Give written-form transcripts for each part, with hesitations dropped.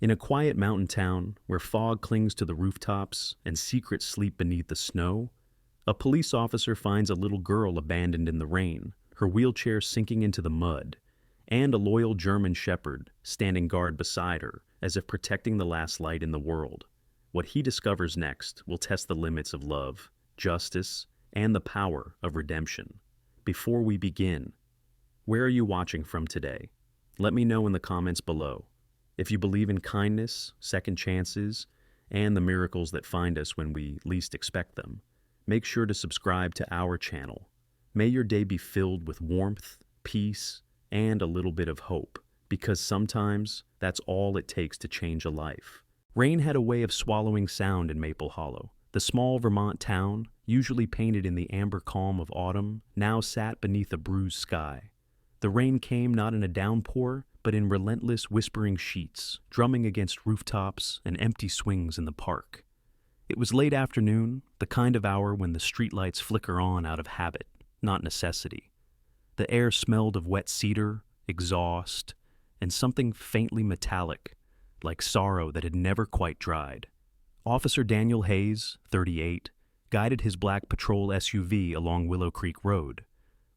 In a quiet mountain town where fog clings to the rooftops and secrets sleep beneath the snow, a police officer finds a little girl abandoned in the rain, her wheelchair sinking into the mud, and a loyal German shepherd standing guard beside her as if protecting the last light in the world. What he discovers next will test the limits of love, justice, and the power of redemption. Before we begin, where are you watching from today? Let me know in the comments below. If you believe in kindness, second chances, and the miracles that find us when we least expect them, make sure to subscribe to our channel. May your day be filled with warmth, peace, and a little bit of hope, because sometimes that's all it takes to change a life. Rain had a way of swallowing sound in Maple Hollow. The small Vermont town, usually painted in the amber calm of autumn, now sat beneath a bruised sky. The rain came not in a downpour, but in relentless whispering sheets, drumming against rooftops and empty swings in the park. It was late afternoon, the kind of hour when the streetlights flicker on out of habit, not necessity. The air smelled of wet cedar, exhaust, and something faintly metallic, like sorrow that had never quite dried. Officer Daniel Hayes, 38, guided his black patrol SUV along Willow Creek Road,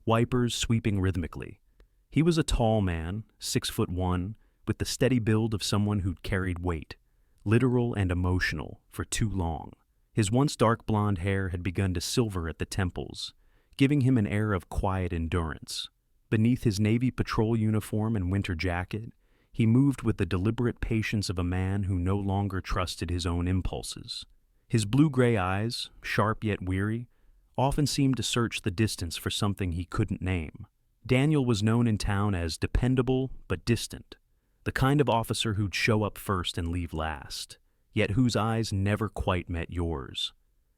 wipers sweeping rhythmically. He was a tall man, 6'1", with the steady build of someone who'd carried weight, literal and emotional, for too long. His once dark blonde hair had begun to silver at the temples, giving him an air of quiet endurance. Beneath his Navy patrol uniform and winter jacket, he moved with the deliberate patience of a man who no longer trusted his own impulses. His blue-gray eyes, sharp yet weary, often seemed to search the distance for something he couldn't name. Daniel was known in town as dependable but distant, the kind of officer who'd show up first and leave last, yet whose eyes never quite met yours.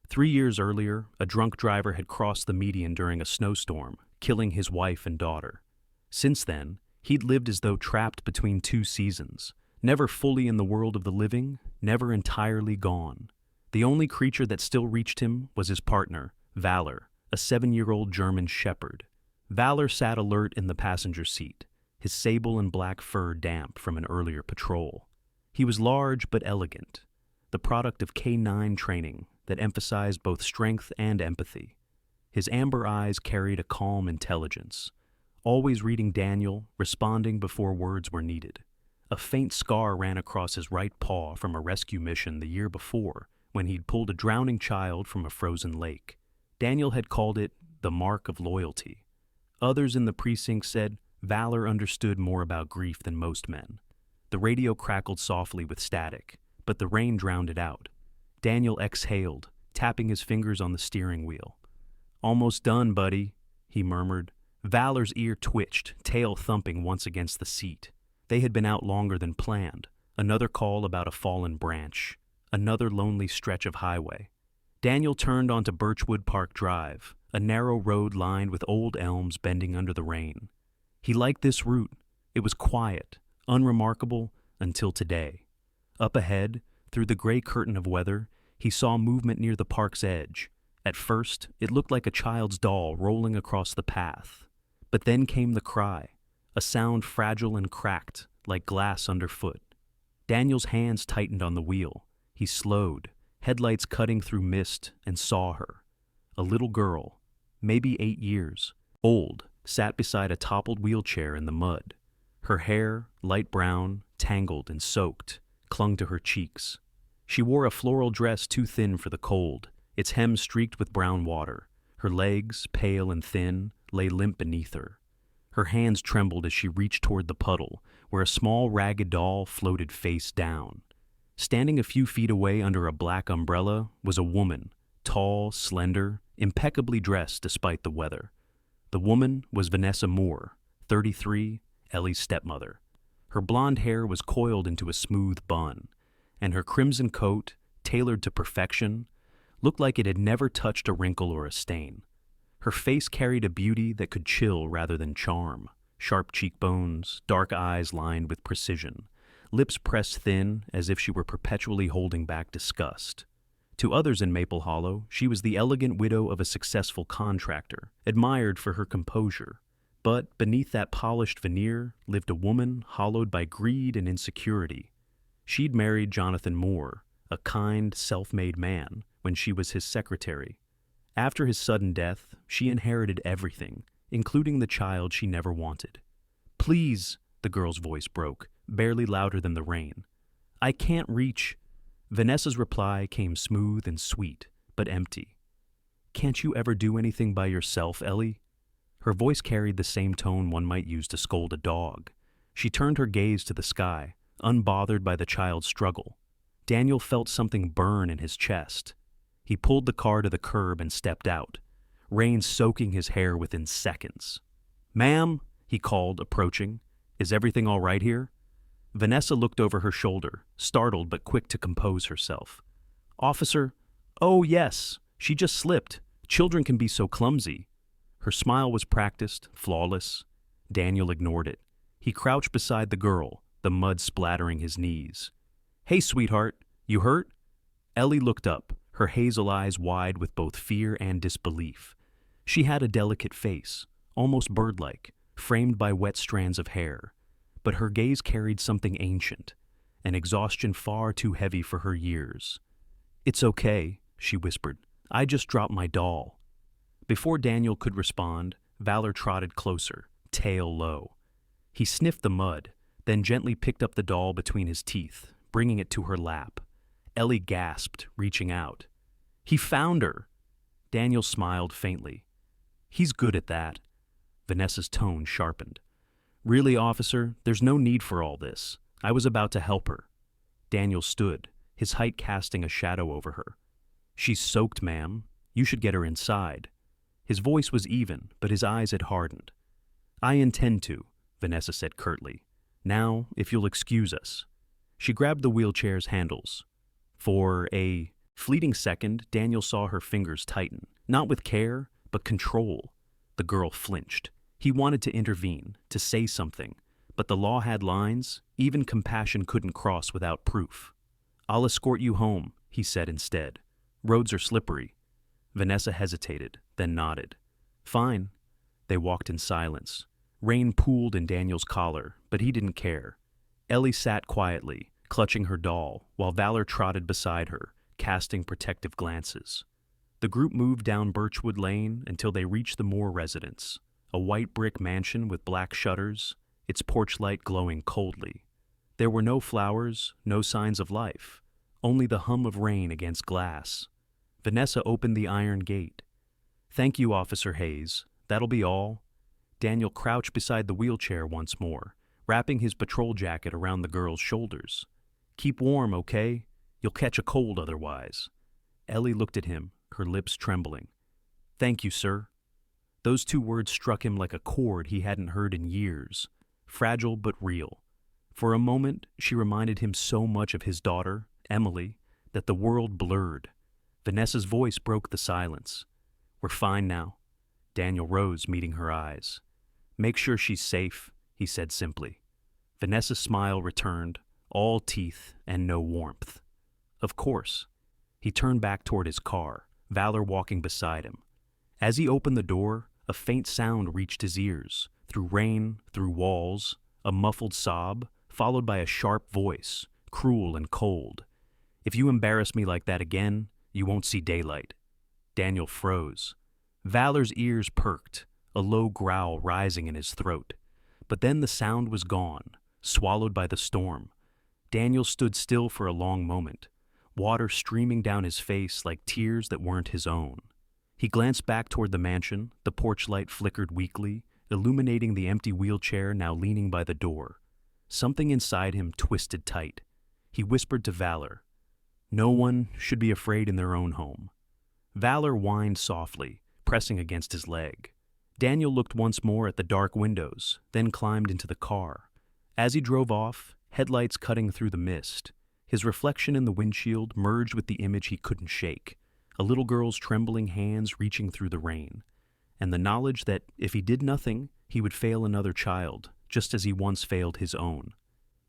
3 years earlier, a drunk driver had crossed the median during a snowstorm, killing his wife and daughter. Since then, he'd lived as though trapped between two seasons, never fully in the world of the living, never entirely gone. The only creature that still reached him was his partner, Valor, a 7-year-old German shepherd. Valor sat alert in the passenger seat, his sable and black fur damp from an earlier patrol. He was large but elegant, the product of K9 training that emphasized both strength and empathy. His amber eyes carried a calm intelligence, always reading Daniel, responding before words were needed. A faint scar ran across his right paw from a rescue mission the year before when he'd pulled a drowning child from a frozen lake. Daniel had called it the mark of loyalty. Others in the precinct said Valor understood more about grief than most men. The radio crackled softly with static, but the rain drowned it out. Daniel exhaled, tapping his fingers on the steering wheel. "Almost done, buddy," he murmured. Valor's ear twitched, tail thumping once against the seat. They had been out longer than planned. Another call about a fallen branch. Another lonely stretch of highway. Daniel turned onto Birchwood Park Drive, a narrow road lined with old elms bending under the rain. He liked this route. It was quiet, unremarkable, until today. Up ahead, through the gray curtain of weather, he saw movement near the park's edge. At first, it looked like a child's doll rolling across the path. But then came the cry, a sound fragile and cracked, like glass underfoot. Daniel's hands tightened on the wheel. He slowed, headlights cutting through mist, and saw her. A little girl, maybe 8 years, old, sat beside a toppled wheelchair in the mud. Her hair, light brown, tangled and soaked, clung to her cheeks. She wore a floral dress too thin for the cold, its hem streaked with brown water. Her legs, pale and thin, lay limp beneath her. Her hands trembled as she reached toward the puddle, where a small ragged doll floated face down. Standing a few feet away under a black umbrella was a woman, tall, slender, impeccably dressed despite the weather. The woman was Vanessa Moore, 33, Ellie's stepmother. Her blonde hair was coiled into a smooth bun, and her crimson coat, tailored to perfection, looked like it had never touched a wrinkle or a stain. Her face carried a beauty that could chill rather than charm. Sharp cheekbones, dark eyes lined with precision, lips pressed thin as if she were perpetually holding back disgust. To others in Maple Hollow, she was the elegant widow of a successful contractor, admired for her composure. But beneath that polished veneer lived a woman hollowed by greed and insecurity. She'd married Jonathan Moore, a kind, self-made man, when she was his secretary. After his sudden death, she inherited everything, including the child she never wanted. "Please," the girl's voice broke, barely louder than the rain. "I can't reach." Vanessa's reply came smooth and sweet, but empty. "Can't you ever do anything by yourself, Ellie?" Her voice carried the same tone one might use to scold a dog. She turned her gaze to the sky, unbothered by the child's struggle. Daniel felt something burn in his chest. He pulled the car to the curb and stepped out, rain soaking his hair within seconds. "Ma'am," he called, approaching. "Is everything all right here?" Vanessa looked over her shoulder, startled but quick to compose herself. "Officer, oh yes, she just slipped. Children can be so clumsy." Her smile was practiced, flawless. Daniel ignored it. He crouched beside the girl, the mud splattering his knees. "Hey, sweetheart, you hurt?" Ellie looked up, her hazel eyes wide with both fear and disbelief. She had a delicate face, almost bird-like, framed by wet strands of hair. But her gaze carried something ancient, an exhaustion far too heavy for her years. "It's okay," she whispered. "I just dropped my doll." Before Daniel could respond, Valor trotted closer, tail low. He sniffed the mud, then gently picked up the doll between his teeth, bringing it to her lap. Ellie gasped, reaching out. "He found her!" Daniel smiled faintly. "He's good at that." Vanessa's tone sharpened. "Really, officer, there's no need for all this. I was about to help her." Daniel stood, his height casting a shadow over her. "She's soaked, ma'am. You should get her inside." His voice was even, but his eyes had hardened. "I intend to," Vanessa said curtly. "Now, if you'll excuse us." She grabbed the wheelchair's handles. For a fleeting second, Daniel saw her fingers tighten, not with care, but control. The girl flinched. He wanted to intervene, to say something, but the law had lines even compassion couldn't cross without proof. "I'll escort you home," he said instead. "Roads are slippery." Vanessa hesitated, then nodded. "Fine." They walked in silence. Rain pooled in Daniel's collar, but he didn't care. Ellie sat quietly, clutching her doll, while Valor trotted beside her, casting protective glances. The group moved down Birchwood Lane until they reached the Moore residence, a white brick mansion with black shutters, its porch light glowing coldly. There were no flowers, no signs of life, only the hum of rain against glass. Vanessa opened the iron gate. "Thank you, Officer Hayes. That'll be all." Daniel crouched beside the wheelchair once more, wrapping his patrol jacket around the girl's shoulders. "Keep warm, okay? You'll catch a cold otherwise." Ellie looked at him, her lips trembling. "Thank you, sir." Those two words struck him like a chord he hadn't heard in years, fragile but real. For a moment, she reminded him so much of his daughter, Emily, that the world blurred. Vanessa's voice broke the silence. "We're fine now." Daniel rose, meeting her eyes. "Make sure she's safe," he said simply. Vanessa's smile returned, all teeth and no warmth. "Of course." He turned back toward his car, Valor walking beside him. As he opened the door, a faint sound reached his ears, through rain, through walls, a muffled sob, followed by a sharp voice, cruel and cold. "If you embarrass me like that again, you won't see daylight." Daniel froze. Valor's ears perked, a low growl rising in his throat. But then the sound was gone, swallowed by the storm. Daniel stood still for a long moment, water streaming down his face like tears that weren't his own. He glanced back toward the mansion, the porch light flickered weakly, illuminating the empty wheelchair now leaning by the door. Something inside him twisted tight. He whispered to Valor, "No one should be afraid in their own home." Valor whined softly, pressing against his leg. Daniel looked once more at the dark windows, then climbed into the car. As he drove off, headlights cutting through the mist, his reflection in the windshield merged with the image he couldn't shake, a little girl's trembling hands reaching through the rain, and the knowledge that if he did nothing, he would fail another child, just as he once failed his own.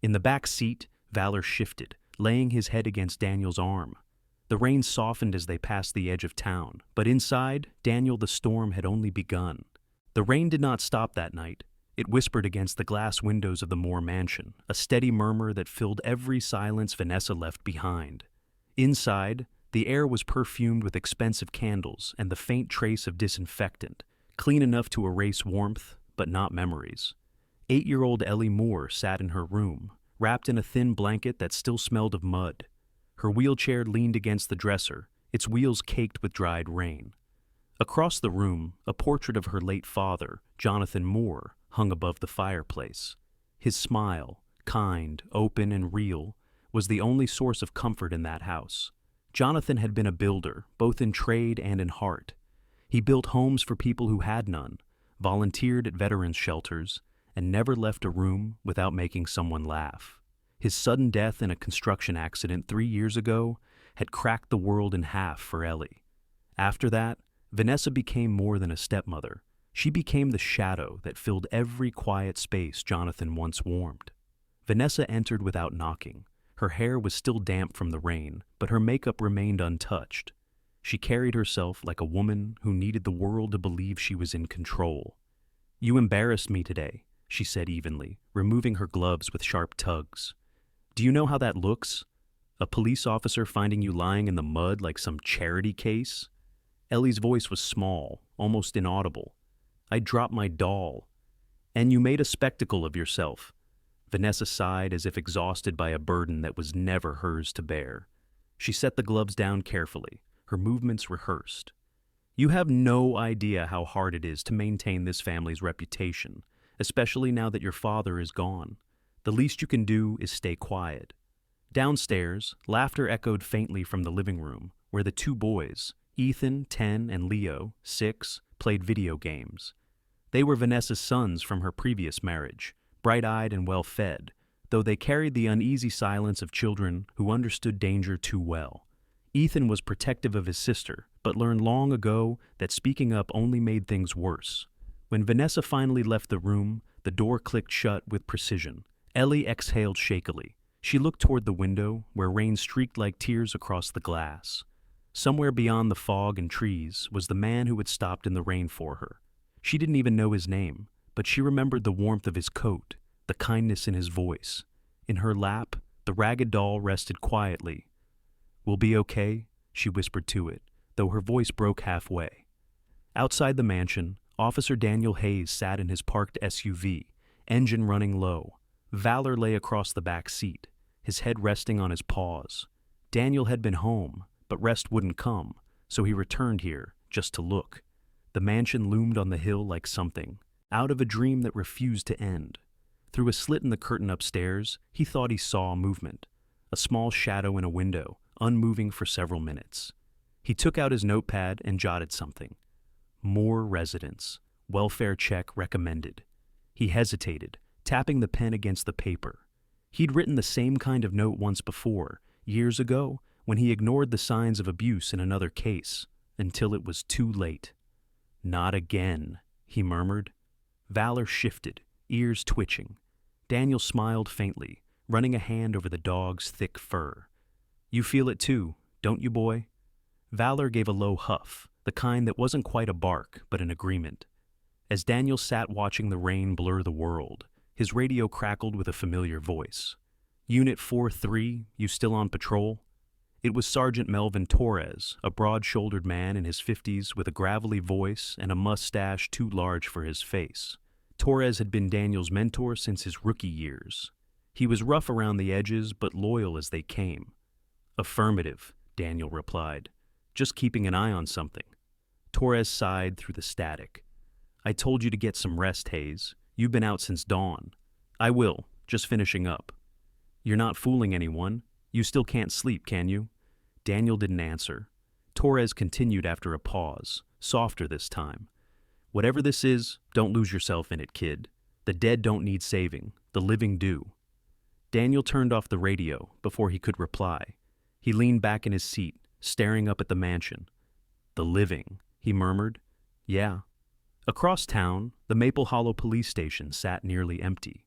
In the back seat, Valor shifted, laying his head against Daniel's arm. The rain softened as they passed the edge of town, but inside Daniel the storm had only begun. The rain did not stop that night. It whispered against the glass windows of the Moore mansion, a steady murmur that filled every silence Vanessa left behind. Inside, the air was perfumed with expensive candles and the faint trace of disinfectant, clean enough to erase warmth, but not memories. 8-year-old Ellie Moore sat in her room, wrapped in a thin blanket that still smelled of mud. Her wheelchair leaned against the dresser, its wheels caked with dried rain. Across the room, a portrait of her late father, Jonathan Moore, hung above the fireplace. His smile, kind, open, and real, was the only source of comfort in that house. Jonathan had been a builder, both in trade and in heart. He built homes for people who had none, volunteered at veterans' shelters, and never left a room without making someone laugh. His sudden death in a construction accident 3 years ago had cracked the world in half for Ellie. After that, Vanessa became more than a stepmother. She became the shadow that filled every quiet space Jonathan once warmed. Vanessa entered without knocking. Her hair was still damp from the rain, but her makeup remained untouched. She carried herself like a woman who needed the world to believe she was in control. "You embarrassed me today," she said evenly, removing her gloves with sharp tugs. "Do you know how that looks? A police officer finding you lying in the mud like some charity case?" Ellie's voice was small, almost inaudible. "I dropped my doll. And you made a spectacle of yourself." Vanessa sighed as if exhausted by a burden that was never hers to bear. She set the gloves down carefully, her movements rehearsed. "You have no idea how hard it is to maintain this family's reputation, especially now that your father is gone. The least you can do is stay quiet." Downstairs, laughter echoed faintly from the living room, where the 2 boys, Ethan, 10, and Leo, 6, played video games. They were Vanessa's sons from her previous marriage, bright-eyed and well-fed, though they carried the uneasy silence of children who understood danger too well. Ethan was protective of his sister, but learned long ago that speaking up only made things worse. When Vanessa finally left the room, the door clicked shut with precision. Ellie exhaled shakily. She looked toward the window, where rain streaked like tears across the glass. Somewhere beyond the fog and trees was the man who had stopped in the rain for her. She didn't even know his name, but she remembered the warmth of his coat, the kindness in his voice. In her lap, the ragged doll rested quietly. "We'll be okay," she whispered to it, though her voice broke halfway. Outside the mansion, Officer Daniel Hayes sat in his parked SUV, engine running low. Valor lay across the back seat, his head resting on his paws. Daniel had been home, but rest wouldn't come, so he returned here just to look. The mansion loomed on the hill like something, out of a dream that refused to end. Through a slit in the curtain upstairs, he thought he saw movement, a small shadow in a window, unmoving for several minutes. He took out his notepad and jotted something. Moore residence, welfare check recommended. He hesitated, tapping the pen against the paper. He'd written the same kind of note once before, years ago, when he ignored the signs of abuse in another case, until it was too late. "Not again," he murmured. Valor shifted, ears twitching. Daniel smiled faintly, running a hand over the dog's thick fur. "You feel it too, don't you, boy?" Valor gave a low huff, the kind that wasn't quite a bark, but an agreement. As Daniel sat watching the rain blur the world, his radio crackled with a familiar voice. "Unit 4-3, you still on patrol?" It was Sergeant Melvin Torres, a broad-shouldered man in his 50s with a gravelly voice and a mustache too large for his face. Torres had been Daniel's mentor since his rookie years. He was rough around the edges, but loyal as they came. "Affirmative," Daniel replied. "Just keeping an eye on something." Torres sighed through the static. "I told you to get some rest, Hayes. You've been out since dawn." "I will, just finishing up." "You're not fooling anyone. You still can't sleep, can you?" Daniel didn't answer. Torres continued after a pause, softer this time. "Whatever this is, don't lose yourself in it, kid. The dead don't need saving. The living do." Daniel turned off the radio before he could reply. He leaned back in his seat, staring up at the mansion. "The living," he murmured. "Yeah." Across town, the Maple Hollow police station sat nearly empty.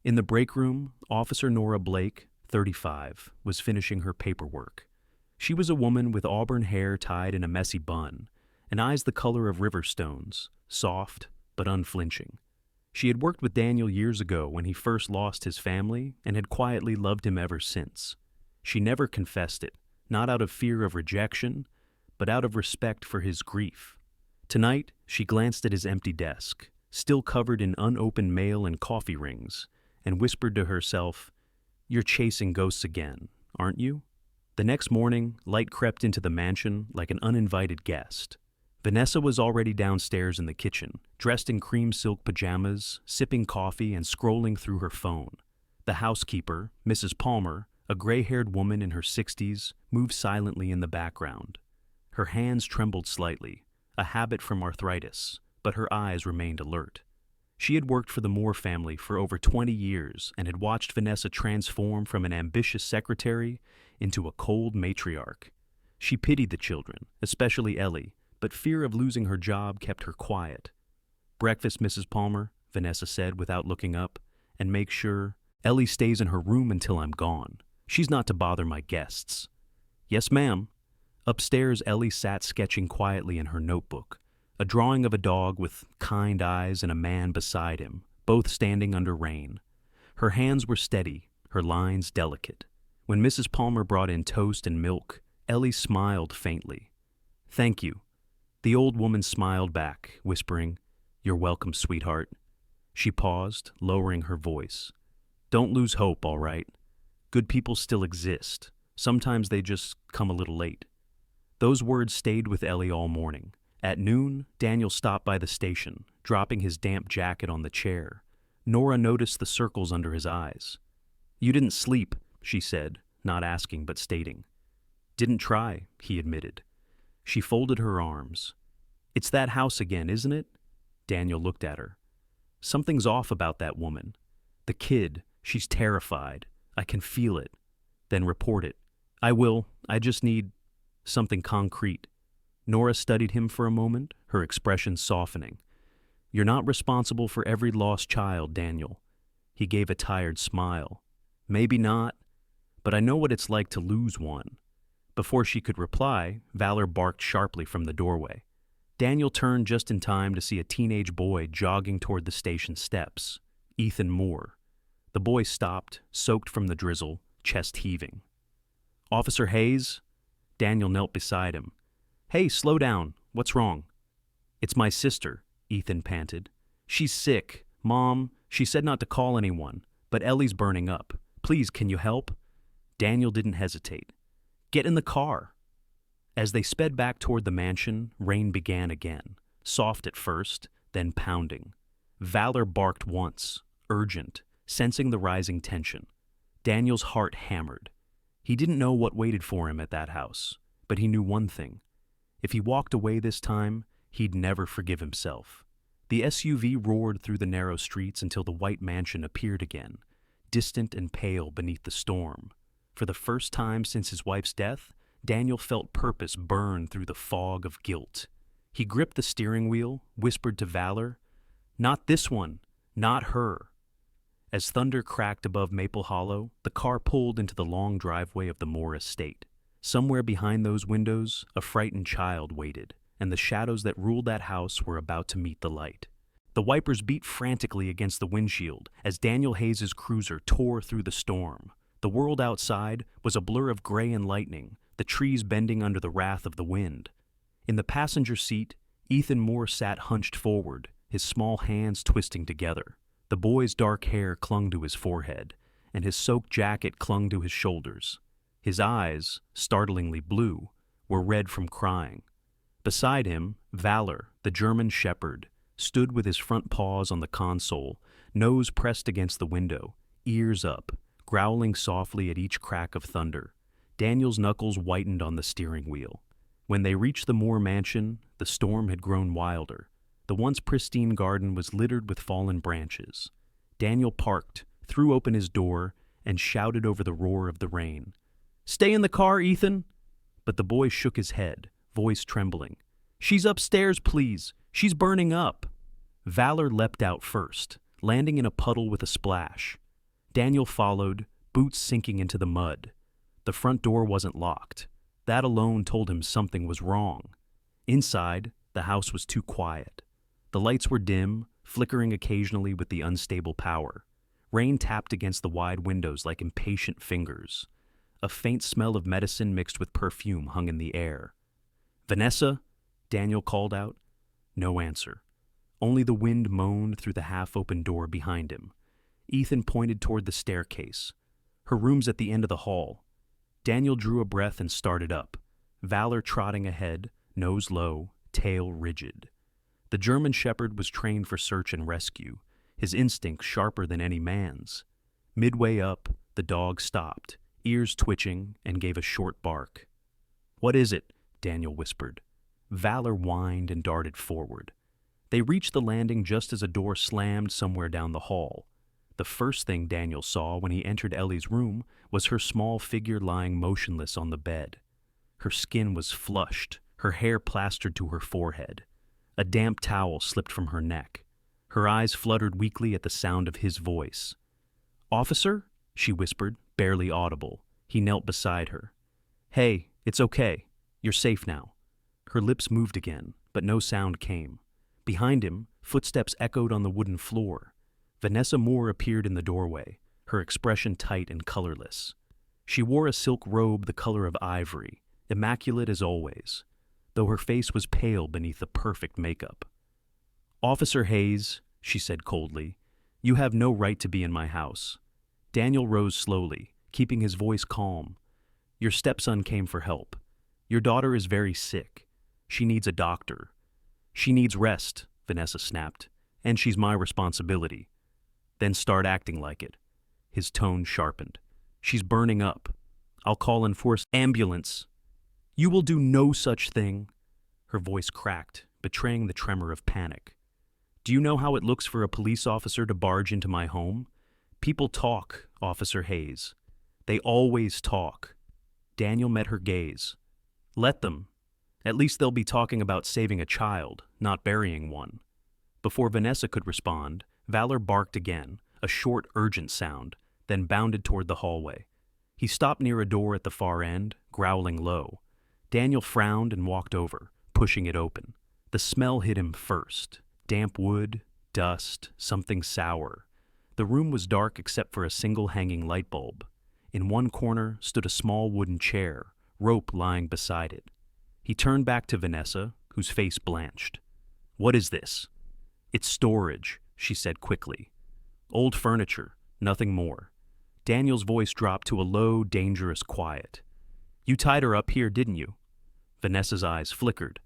In the break room, Officer Nora Blake, 35, was finishing her paperwork. She was a woman with auburn hair tied in a messy bun, and eyes the color of river stones, soft but unflinching. She had worked with Daniel years ago when he first lost his family and had quietly loved him ever since. She never confessed it, not out of fear of rejection, but out of respect for his grief. Tonight, she glanced at his empty desk, still covered in unopened mail and coffee rings, and whispered to herself, "You're chasing ghosts again, aren't you?" The next morning, light crept into the mansion like an uninvited guest. Vanessa was already downstairs in the kitchen, dressed in cream silk pajamas, sipping coffee and scrolling through her phone. The housekeeper, Mrs. Palmer, a gray-haired woman in her 60s, moved silently in the background. Her hands trembled slightly, a habit from arthritis, but her eyes remained alert. She had worked for the Moore family for over 20 years and had watched Vanessa transform from an ambitious secretary into a cold matriarch. She pitied the children, especially Ellie, but fear of losing her job kept her quiet. "Breakfast, Mrs. Palmer," Vanessa said without looking up, "and make sure Ellie stays in her room until I'm gone. She's not to bother my guests." "Yes, ma'am." Upstairs, Ellie sat sketching quietly in her notebook, a drawing of a dog with kind eyes and a man beside him, both standing under rain. Her hands were steady, her lines delicate. When Mrs. Palmer brought in toast and milk, Ellie smiled faintly. "Thank you." The old woman smiled back, whispering, "You're welcome, sweetheart." She paused, lowering her voice. "Don't lose hope, all right? Good people still exist. Sometimes they just come a little late." Those words stayed with Ellie all morning. At noon, Daniel stopped by the station, dropping his damp jacket on the chair. Nora noticed the circles under his eyes. "You didn't sleep," she said, not asking but stating. "Didn't try," he admitted. She folded her arms. "It's that house again, isn't it?" Daniel looked at her. "Something's off about that woman. The kid, she's terrified. I can feel it." "Then report it." "I will. I just need something concrete." Nora studied him for a moment, her expression softening. "You're not responsible for every lost child, Daniel." He gave a tired smile. "Maybe not, but I know what it's like to lose one." Before she could reply, Valor barked sharply from the doorway. Daniel turned just in time to see a teenage boy jogging toward the station steps. Ethan Moore. The boy stopped, soaked from the drizzle, chest heaving. "Officer Hayes?" Daniel knelt beside him. "Hey, slow down. What's wrong?" "It's my sister," Ethan panted. "She's sick. Mom, she said not to call anyone, but Ellie's burning up. Please, can you help?" Daniel didn't hesitate. "Get in the car." As they sped back toward the mansion, rain began again, soft at first, then pounding. Valor barked once, urgent, sensing the rising tension. Daniel's heart hammered. He didn't know what waited for him at that house, but he knew one thing. If he walked away this time, he'd never forgive himself. The SUV roared through the narrow streets until the white mansion appeared again, distant and pale beneath the storm. For the first time since his wife's death, Daniel felt purpose burn through the fog of guilt. He gripped the steering wheel, whispered to Valor, "Not this one, not her." As thunder cracked above Maple Hollow, the car pulled into the long driveway of the Moore estate. Somewhere behind those windows, a frightened child waited, and the shadows that ruled that house were about to meet the light. The wipers beat frantically against the windshield as Daniel Hayes' cruiser tore through the storm. The world outside was a blur of gray and lightning, the trees bending under the wrath of the wind. In the passenger seat, Ethan Moore sat hunched forward, his small hands twisting together. The boy's dark hair clung to his forehead, and his soaked jacket clung to his shoulders. His eyes, startlingly blue, were red from crying. Beside him, Valor, the German shepherd, stood with his front paws on the console, nose pressed against the window, ears up, growling softly at each crack of thunder. Daniel's knuckles whitened on the steering wheel. When they reached the Moore mansion, the storm had grown wilder. The once pristine garden was littered with fallen branches. Daniel parked, threw open his door, and shouted over the roar of the rain, "Stay in the car, Ethan!" But the boy shook his head, voice trembling. "She's upstairs, please. She's burning up." Valor leapt out first, landing in a puddle with a splash. Daniel followed, boots sinking into the mud. The front door wasn't locked. That alone told him something was wrong. Inside, the house was too quiet. The lights were dim, flickering occasionally with the unstable power. Rain tapped against the wide windows like impatient fingers. A faint smell of medicine mixed with perfume hung in the air. "Vanessa?" Daniel called out. No answer. Only the wind moaned through the half-open door behind him. Ethan pointed toward the staircase. "Her room's at the end of the hall." Daniel drew a breath and started up, Valor trotting ahead, nose low, tail rigid. The German Shepherd was trained for search and rescue, his instincts sharper than any man's. Midway up, the dog stopped, ears twitching, and gave a short bark. "What is it?" Daniel whispered. Valor whined and darted forward. They reached the landing just as a door slammed somewhere down the hall. The first thing Daniel saw when he entered Ellie's room was her small figure lying motionless on the bed. Her skin was flushed, her hair plastered to her forehead. A damp towel slipped from her neck. Her eyes fluttered weakly at the sound of his voice. "Officer?" she whispered, barely audible. He knelt beside her. "Hey, it's okay. You're safe now." Her lips moved again, but no sound came. Behind him, footsteps echoed on the wooden floor. Vanessa Moore appeared in the doorway, her expression tight and colorless. She wore a silk robe the color of ivory, immaculate as always, though her face was pale beneath the perfect makeup. "Officer Hayes," she said coldly, "you have no right to be in my house." Daniel rose slowly, keeping his voice calm. "Your stepson came for help. Your daughter is very sick. She needs a doctor." "She needs rest," Vanessa snapped, "and she's my responsibility." "Then start acting like it." His tone sharpened. "She's burning up. I'll call in force ambulance." "You will do no such thing." Her voice cracked, betraying the tremor of panic. "Do you know how it looks for a police officer to barge into my home? People talk, Officer Hayes. They always talk." Daniel met her gaze. "Let them. At least they'll be talking about saving a child, not burying one." Before Vanessa could respond, Valor barked again, a short, urgent sound, then bounded toward the hallway. He stopped near a door at the far end, growling low. Daniel frowned and walked over, pushing it open. The smell hit him first. Damp wood, dust, something sour. The room was dark except for a single hanging light bulb. In one corner stood a small wooden chair, rope lying beside it. He turned back to Vanessa, whose face blanched. "What is this?" "It's storage," she said quickly. "Old furniture, nothing more." Daniel's voice dropped to a low, dangerous quiet. "You tied her up here, didn't you?" Vanessa's eyes flickered.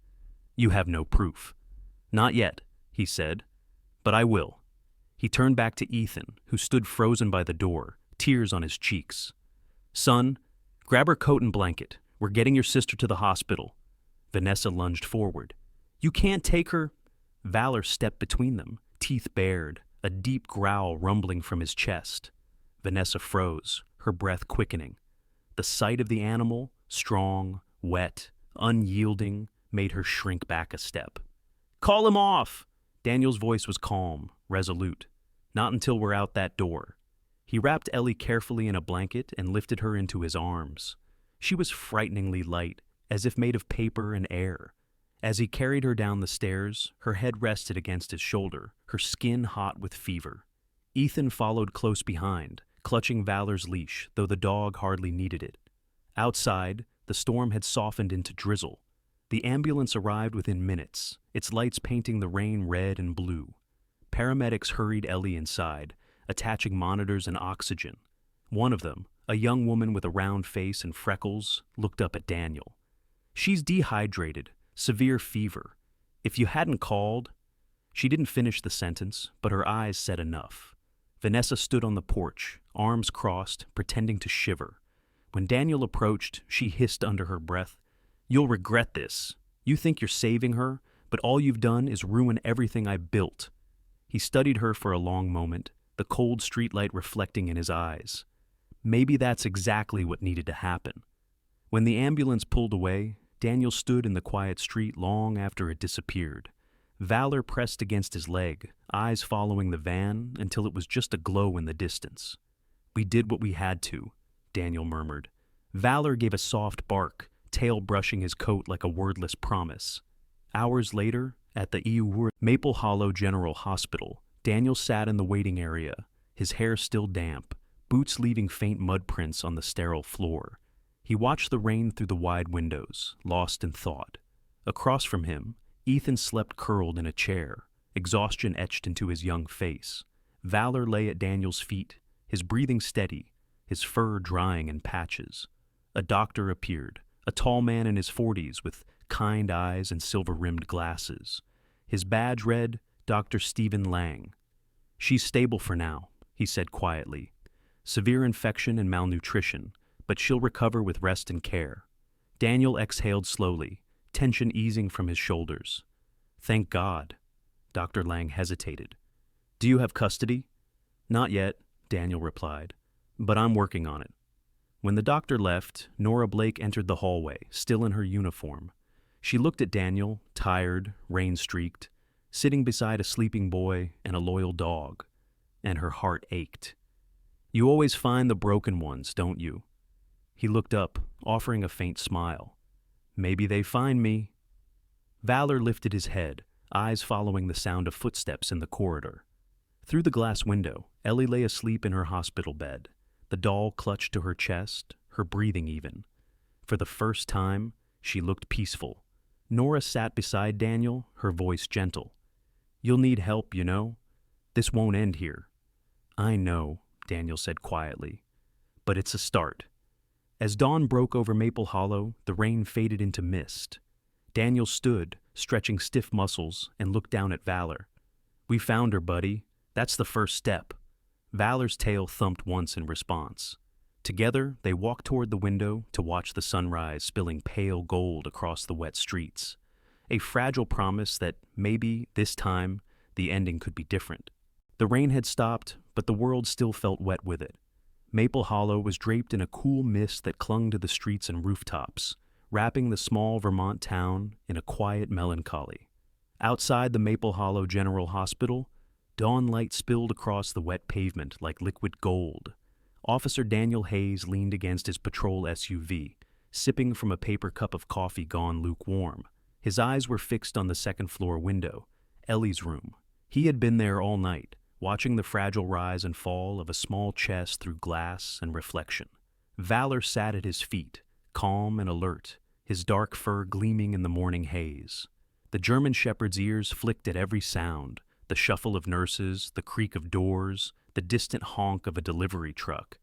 "You have no proof." "Not yet," he said. "But I will." He turned back to Ethan, who stood frozen by the door, tears on his cheeks. "Son, grab her coat and blanket. We're getting your sister to the hospital." Vanessa lunged forward. "You can't take her." Valor stepped between them, teeth bared, a deep growl rumbling from his chest. Vanessa froze, her breath quickening. The sight of the animal, strong, wet, unyielding, made her shrink back a step. "Call him off!" Daniel's voice was calm, resolute. "Not until we're out that door." He wrapped Ellie carefully in a blanket and lifted her into his arms. She was frighteningly light, as if made of paper and air. As he carried her down the stairs, her head rested against his shoulder, her skin hot with fever. Ethan followed close behind, clutching Valor's leash, though the dog hardly needed it. Outside, the storm had softened into drizzle. The ambulance arrived within minutes, its lights painting the rain red and blue. Paramedics hurried Ellie inside, attaching monitors and oxygen. One of them, a young woman with a round face and freckles, looked up at Daniel. "She's dehydrated, severe fever. If you hadn't called—" She didn't finish the sentence, but her eyes said enough. Vanessa stood on the porch, arms crossed, pretending to shiver. When Daniel approached, she hissed under her breath, "You'll regret this. You think you're saving her, but all you've done is ruin everything I built." He studied her for a long moment, the cold streetlight reflecting in his eyes. Maybe that's exactly what needed to happen. When the ambulance pulled away, Daniel stood in the quiet street long after it disappeared. Valor pressed against his leg, eyes following the van until it was just a glow in the distance. "We did what we had to," Daniel murmured. Valor gave a soft bark, tail brushing his coat like a wordless promise. Hours later, at the Maple Hollow General Hospital, Daniel sat in the waiting area, his hair still damp, boots leaving faint mud prints on the sterile floor. He watched the rain through the wide windows, lost in thought. Across from him, Ethan slept curled in a chair, exhaustion etched into his young face. Valor lay at Daniel's feet, his breathing steady, his fur drying in patches. A doctor appeared, a tall man in his 40s with kind eyes and silver-rimmed glasses. His badge read, Dr. Stephen Lang. "She's stable for now," he said quietly. "Severe infection and malnutrition, but she'll recover with rest and care." Daniel exhaled slowly, tension easing from his shoulders. "Thank God." Dr. Lang hesitated. "Do you have custody?" "Not yet," Daniel replied, "but I'm working on it." When the doctor left, Nora Blake entered the hallway, still in her uniform. She looked at Daniel, tired, rain-streaked, sitting beside a sleeping boy and a loyal dog, and her heart ached. "You always find the broken ones, don't you?" He looked up, offering a faint smile. "Maybe they find me." Valor lifted his head, eyes following the sound of footsteps in the corridor. Through the glass window, Ellie lay asleep in her hospital bed, the doll clutched to her chest, her breathing even. For the first time, she looked peaceful. Nora sat beside Daniel, her voice gentle. "You'll need help, you know. This won't end here." "I know," Daniel said quietly, "but it's a start." As dawn broke over Maple Hollow, the rain faded into mist. Daniel stood, stretching stiff muscles, and looked down at Valor. "We found her, buddy. That's the first step." Valor's tail thumped once in response. Together, they walked toward the window to watch the sunrise spilling pale gold across the wet streets. A fragile promise that maybe, this time, the ending could be different. The rain had stopped, but the world still felt wet with it. Maple Hollow was draped in a cool mist that clung to the streets and rooftops, wrapping the small Vermont town in a quiet melancholy. Outside the Maple Hollow General Hospital, dawn light spilled across the wet pavement like liquid gold. Officer Daniel Hayes leaned against his patrol SUV, sipping from a paper cup of coffee gone lukewarm. His eyes were fixed on the second-floor window, Ellie's room. He had been there all night, watching the fragile rise and fall of a small chest through glass and reflection. Valor sat at his feet, calm and alert, his dark fur gleaming in the morning haze. The German shepherd's ears flicked at every sound, the shuffle of nurses, the creak of doors, the distant honk of a delivery truck,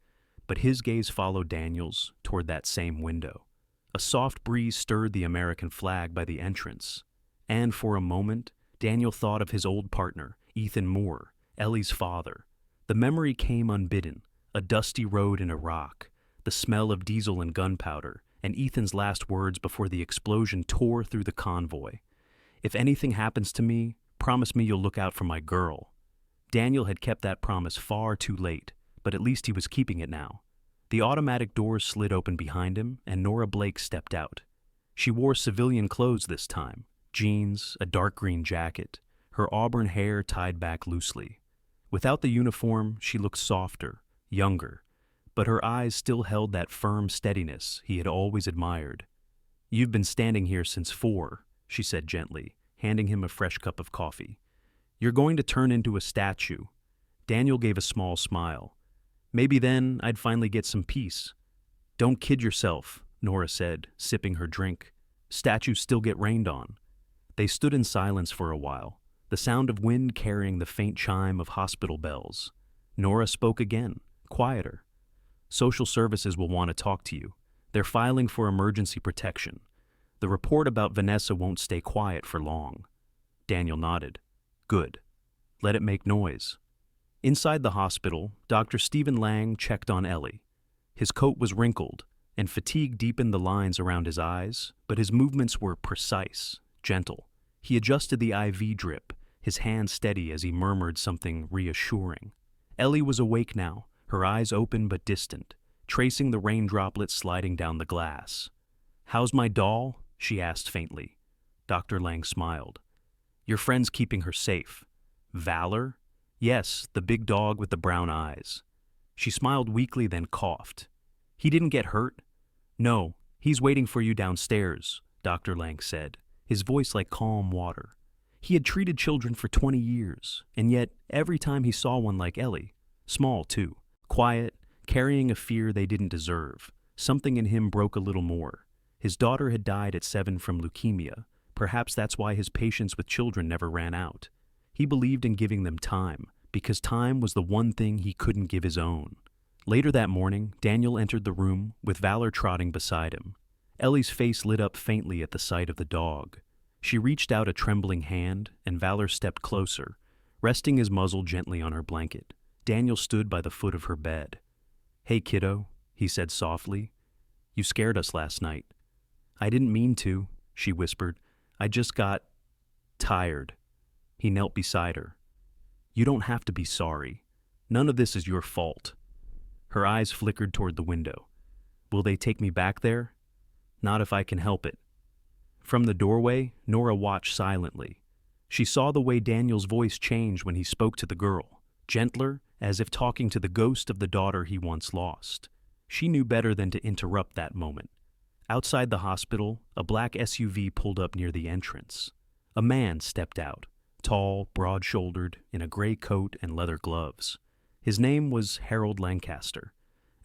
but his gaze followed Daniel's toward that same window. A soft breeze stirred the American flag by the entrance, and for a moment, Daniel thought of his old partner, Ethan Moore, Ellie's father. The memory came unbidden, a dusty road in Iraq, the smell of diesel and gunpowder, and Ethan's last words before the explosion tore through the convoy. "If anything happens to me, promise me you'll look out for my girl." Daniel had kept that promise far too late, but at least he was keeping it now. The automatic doors slid open behind him, and Nora Blake stepped out. She wore civilian clothes this time, jeans, a dark green jacket, her auburn hair tied back loosely. Without the uniform, she looked softer, younger, but her eyes still held that firm steadiness he had always admired. "You've been standing here since 4, she said gently, handing him a fresh cup of coffee. "You're going to turn into a statue." Daniel gave a small smile. "Maybe then I'd finally get some peace." "Don't kid yourself," Nora said, sipping her drink. "Statues still get rained on." They stood in silence for a while, the sound of wind carrying the faint chime of hospital bells. Nora spoke again, quieter. "Social services will want to talk to you. They're filing for emergency protection. The report about Vanessa won't stay quiet for long." Daniel nodded. "Good. Let it make noise." Inside the hospital, Dr. Stephen Lang checked on Ellie. His coat was wrinkled, and fatigue deepened the lines around his eyes, but his movements were precise, gentle. He adjusted the IV drip, his hand steady as he murmured something reassuring. Ellie was awake now, her eyes open but distant, tracing the rain droplets sliding down the glass. "How's my doll?" she asked faintly. Dr. Lang smiled. "Your friend's keeping her safe." "Valor?" "Yes, the big dog with the brown eyes." She smiled weakly, then coughed. "He didn't get hurt?" "No, he's waiting for you downstairs," Dr. Lang said, his voice like calm water. He had treated children for 20 years, and yet every time he saw one like Ellie, small too, quiet, carrying a fear they didn't deserve, something in him broke a little more. His daughter had died at 7 from leukemia. Perhaps that's why his patience with children never ran out. He believed in giving them time, because time was the one thing he couldn't give his own. Later that morning, Daniel entered the room, with Valor trotting beside him. Ellie's face lit up faintly at the sight of the dog. She reached out a trembling hand, and Valor stepped closer, resting his muzzle gently on her blanket. Daniel stood by the foot of her bed. "Hey, kiddo," he said softly. "You scared us last night." "I didn't mean to," she whispered. "I just got tired." He knelt beside her. "You don't have to be sorry. None of this is your fault." Her eyes flickered toward the window. "Will they take me back there?" "Not if I can help it." From the doorway, Nora watched silently. She saw the way Daniel's voice changed when he spoke to the girl, gentler, as if talking to the ghost of the daughter he once lost. She knew better than to interrupt that moment. Outside the hospital, a black SUV pulled up near the entrance. A man stepped out, tall, broad-shouldered, in a gray coat and leather gloves. His name was Harold Lancaster,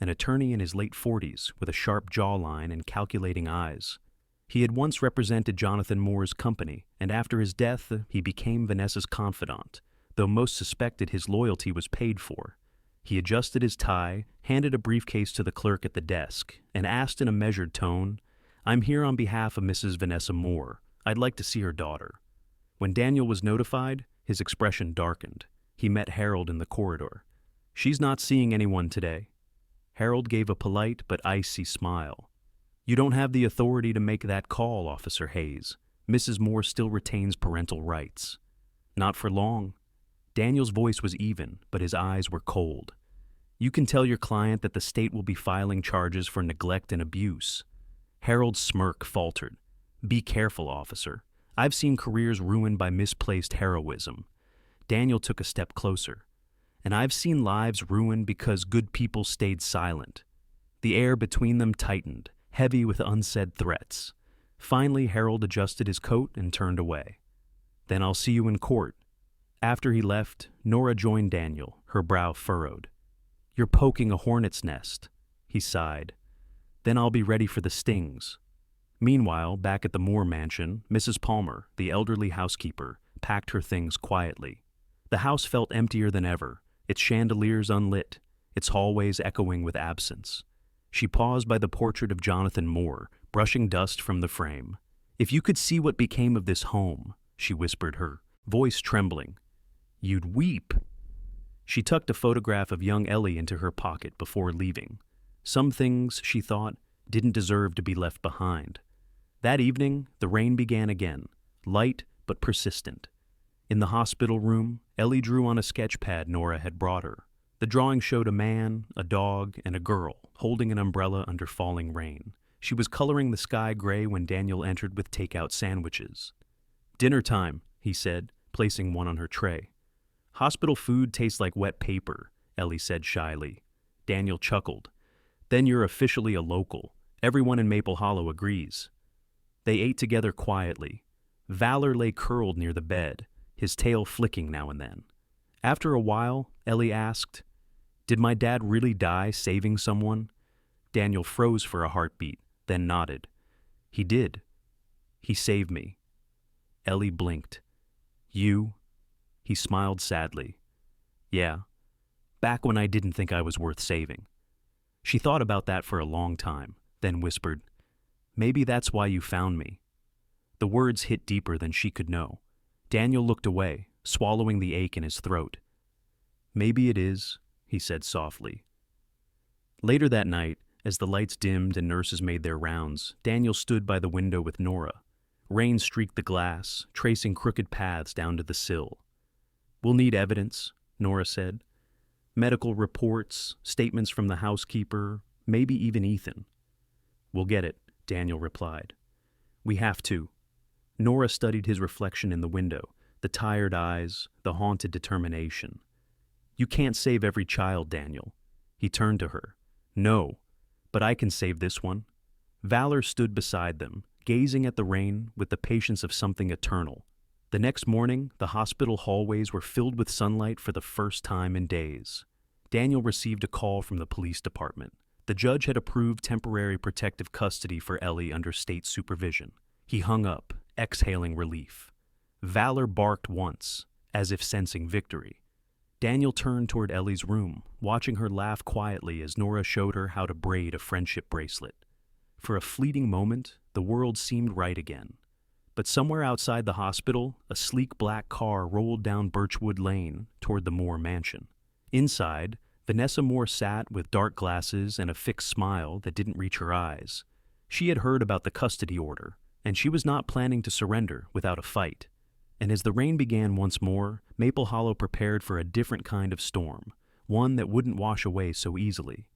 an attorney in his late 40s with a sharp jawline and calculating eyes. He had once represented Jonathan Moore's company, and after his death, he became Vanessa's confidant, though most suspected his loyalty was paid for. He adjusted his tie, handed a briefcase to the clerk at the desk, and asked in a measured tone, "I'm here on behalf of Mrs. Vanessa Moore. I'd like to see her daughter." When Daniel was notified, his expression darkened. He met Harold in the corridor. "She's not seeing anyone today." Harold gave a polite but icy smile. "You don't have the authority to make that call, Officer Hayes. Mrs. Moore still retains parental rights." "Not for long." Daniel's voice was even, but his eyes were cold. "You can tell your client that the state will be filing charges for neglect and abuse." Harold's smirk faltered. "Be careful, officer. I've seen careers ruined by misplaced heroism." Daniel took a step closer. "And I've seen lives ruined because good people stayed silent." The air between them tightened, heavy with unsaid threats. Finally, Harold adjusted his coat and turned away. "Then I'll see you in court." After he left, Nora joined Daniel, her brow furrowed. "You're poking a hornet's nest," he sighed. "Then I'll be ready for the stings." Meanwhile, back at the Moore mansion, Mrs. Palmer, the elderly housekeeper, packed her things quietly. The house felt emptier than ever, its chandeliers unlit, its hallways echoing with absence. She paused by the portrait of Jonathan Moore, brushing dust from the frame. "If you could see what became of this home," she whispered, her voice trembling, "you'd weep." She tucked a photograph of young Ellie into her pocket before leaving. Some things, she thought, didn't deserve to be left behind. That evening, the rain began again, light but persistent. In the hospital room, Ellie drew on a sketch pad Nora had brought her. The drawing showed a man, a dog, and a girl holding an umbrella under falling rain. She was coloring the sky gray when Daniel entered with takeout sandwiches. "Dinner time," he said, placing one on her tray. "Hospital food tastes like wet paper," Ellie said shyly. Daniel chuckled. "Then you're officially a local. Everyone in Maple Hollow agrees." They ate together quietly. Valor lay curled near the bed, his tail flicking now and then. After a while, Ellie asked, "Did my dad really die saving someone?" Daniel froze for a heartbeat, then nodded. "He did. He saved me." Ellie blinked. "You?" He smiled sadly. "Yeah. Back when I didn't think I was worth saving." She thought about that for a long time, then whispered, "Maybe that's why you found me." The words hit deeper than she could know. Daniel looked away, swallowing the ache in his throat. "Maybe it is," he said softly. Later that night, as the lights dimmed and nurses made their rounds, Daniel stood by the window with Nora. Rain streaked the glass, tracing crooked paths down to the sill. "We'll need evidence," Nora said. "Medical reports, statements from the housekeeper, maybe even Ethan." "We'll get it," Daniel replied. "We have to." Nora studied his reflection in the window, the tired eyes, the haunted determination. "You can't save every child, Daniel." He turned to her. "No, but I can save this one." Valor stood beside them, gazing at the rain with the patience of something eternal. The next morning, the hospital hallways were filled with sunlight for the first time in days. Daniel received a call from the police department. The judge had approved temporary protective custody for Ellie under state supervision. He hung up, exhaling relief. Valor barked once, as if sensing victory. Daniel turned toward Ellie's room, watching her laugh quietly as Nora showed her how to braid a friendship bracelet. For a fleeting moment, the world seemed right again. But somewhere outside the hospital, a sleek black car rolled down Birchwood Lane toward the Moore mansion. Inside, Vanessa Moore sat with dark glasses and a fixed smile that didn't reach her eyes. She had heard about the custody order, and she was not planning to surrender without a fight. And as the rain began once more, Maple Hollow prepared for a different kind of storm, one that wouldn't wash away so easily.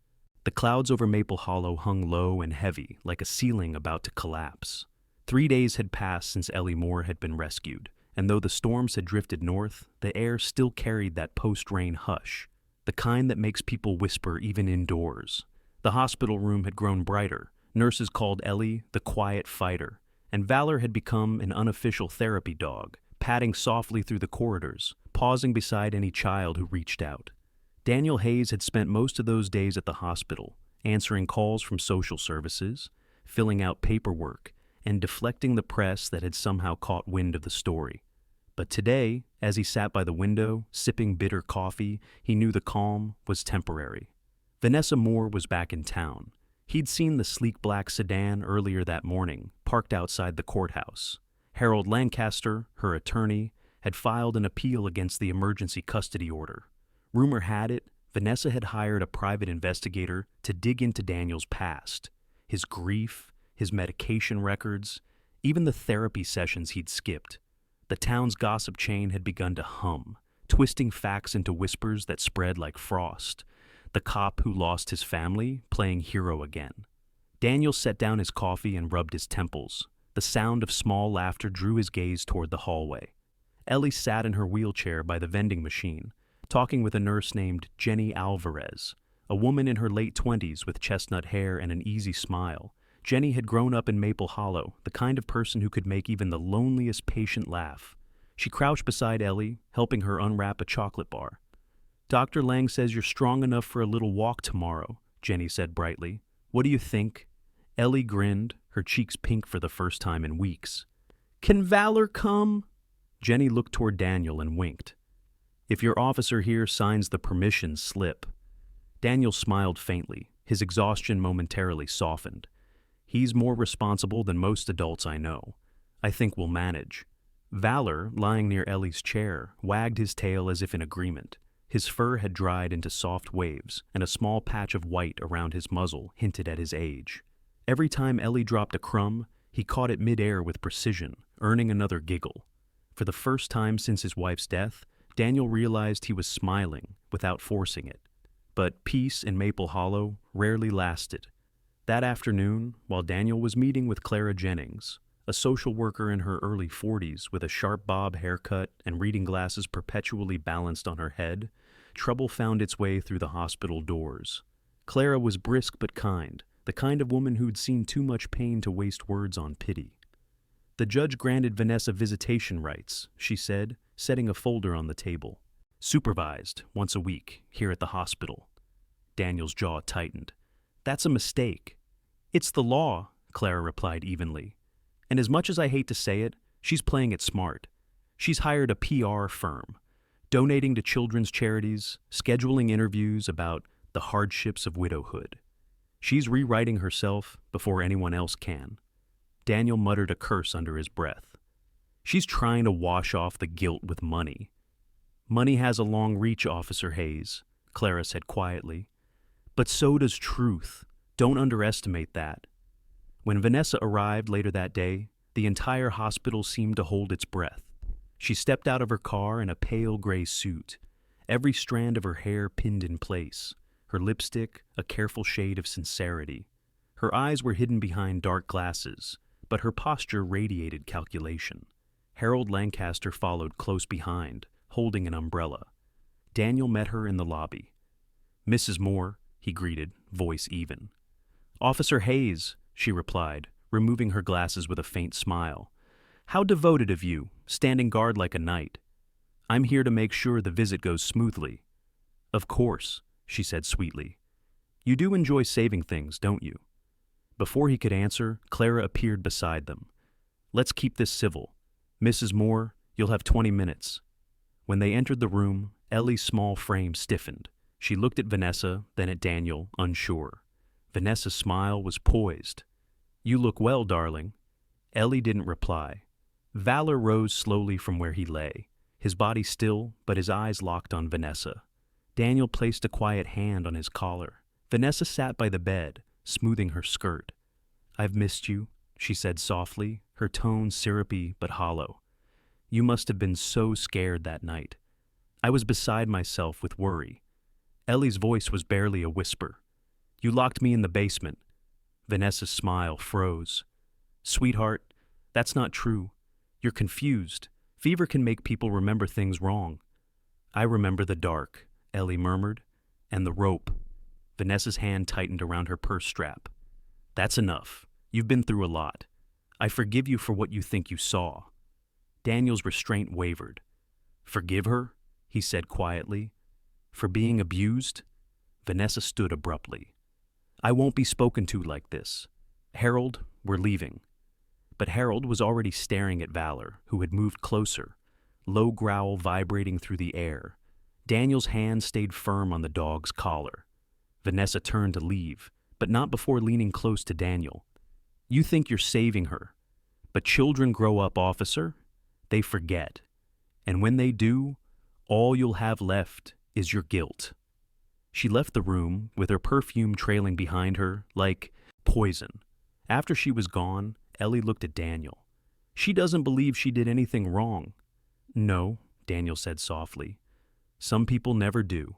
The clouds over Maple Hollow hung low and heavy, like a ceiling about to collapse. 3 days had passed since Ellie Moore had been rescued, and though the storms had drifted north, the air still carried that post-rain hush, the kind that makes people whisper even indoors. The hospital room had grown brighter. Nurses called Ellie the quiet fighter, and Valor had become an unofficial therapy dog, padding softly through the corridors, pausing beside any child who reached out. Daniel Hayes had spent most of those days at the hospital, answering calls from social services, filling out paperwork, and deflecting the press that had somehow caught wind of the story. But today, as he sat by the window, sipping bitter coffee, he knew the calm was temporary. Vanessa Moore was back in town. He'd seen the sleek black sedan earlier that morning, parked outside the courthouse. Harold Lancaster, her attorney, had filed an appeal against the emergency custody order. Rumor had it, Vanessa had hired a private investigator to dig into Daniel's past, his grief, his medication records, even the therapy sessions he'd skipped. The town's gossip chain had begun to hum, twisting facts into whispers that spread like frost. The cop who lost his family playing hero again. Daniel set down his coffee and rubbed his temples. The sound of small laughter drew his gaze toward the hallway. Ellie sat in her wheelchair by the vending machine, talking with a nurse named Jenny Alvarez, a woman in her late 20s with chestnut hair and an easy smile. Jenny had grown up in Maple Hollow, the kind of person who could make even the loneliest patient laugh. She crouched beside Ellie, helping her unwrap a chocolate bar. "Dr. Lang says you're strong enough for a little walk tomorrow," Jenny said brightly. "What do you think?" Ellie grinned, her cheeks pink for the first time in weeks. "Can Valor come?" Jenny looked toward Daniel and winked. "If your officer here signs the permission slip." Daniel smiled faintly, his exhaustion momentarily softened. "He's more responsible than most adults I know. I think we'll manage." Valor, lying near Ellie's chair, wagged his tail as if in agreement. His fur had dried into soft waves, and a small patch of white around his muzzle hinted at his age. Every time Ellie dropped a crumb, he caught it mid-air with precision, earning another giggle. For the first time since his wife's death, Daniel realized he was smiling without forcing it. But peace in Maple Hollow rarely lasted. That afternoon, while Daniel was meeting with Clara Jennings, a social worker in her early 40s with a sharp bob haircut and reading glasses perpetually balanced on her head, trouble found its way through the hospital doors. Clara was brisk but kind, the kind of woman who'd seen too much pain to waste words on pity. "The judge granted Vanessa visitation rights," she said, setting a folder on the table. "Supervised, once a week, here at the hospital." Daniel's jaw tightened. "That's a mistake." "It's the law," Clara replied evenly. "And as much as I hate to say it, she's playing it smart. She's hired a PR firm, donating to children's charities, scheduling interviews about the hardships of widowhood. She's rewriting herself before anyone else can." Daniel muttered a curse under his breath. "She's trying to wash off the guilt with money." "Money has a long reach, Officer Hayes," Clara said quietly. "But so does truth. Don't underestimate that." When Vanessa arrived later that day, the entire hospital seemed to hold its breath. She stepped out of her car in a pale gray suit, every strand of her hair pinned in place, her lipstick a careful shade of sincerity. Her eyes were hidden behind dark glasses, but her posture radiated calculation. Harold Lancaster followed close behind, holding an umbrella. Daniel met her in the lobby. "Mrs. Moore," he greeted, voice even. "Officer Hayes," she replied, removing her glasses with a faint smile. "How devoted of you, standing guard like a knight. I'm here to make sure the visit goes smoothly." "Of course," she said sweetly. "You do enjoy saving things, don't you?" Before he could answer, Clara appeared beside them. "Let's keep this civil. Mrs. Moore, you'll have 20 minutes." When they entered the room, Ellie's small frame stiffened. She looked at Vanessa, then at Daniel, unsure. Vanessa's smile was poised. "You look well, darling." Ellie didn't reply. Valor rose slowly from where he lay, his body still, but his eyes locked on Vanessa. Daniel placed a quiet hand on his collar. Vanessa sat by the bed, smoothing her skirt. "I've missed you," she said softly, her tone syrupy but hollow. "You must have been so scared that night." "I was beside myself with worry." Ellie's voice was barely a whisper. "You locked me in the basement." Vanessa's smile froze. "Sweetheart, that's not true. You're confused. Fever can make people remember things wrong." "I remember the dark," Ellie murmured, "and the rope." Vanessa's hand tightened around her purse strap. "That's enough. You've been through a lot. I forgive you for what you think you saw." Daniel's restraint wavered. "Forgive her?" he said quietly. "For being abused?" Vanessa stood abruptly. "I won't be spoken to like this. Harold, we're leaving." But Harold was already staring at Valor, who had moved closer, low growl vibrating through the air. Daniel's hand stayed firm on the dog's collar. Vanessa turned to leave, but not before leaning close to Daniel. "You think you're saving her, but children grow up, officer. They forget. And when they do, all you'll have left is your guilt." She left the room, with her perfume trailing behind her like poison. After she was gone, Ellie looked at Daniel. "She doesn't believe she did anything wrong." "No," Daniel said softly. "Some people never do."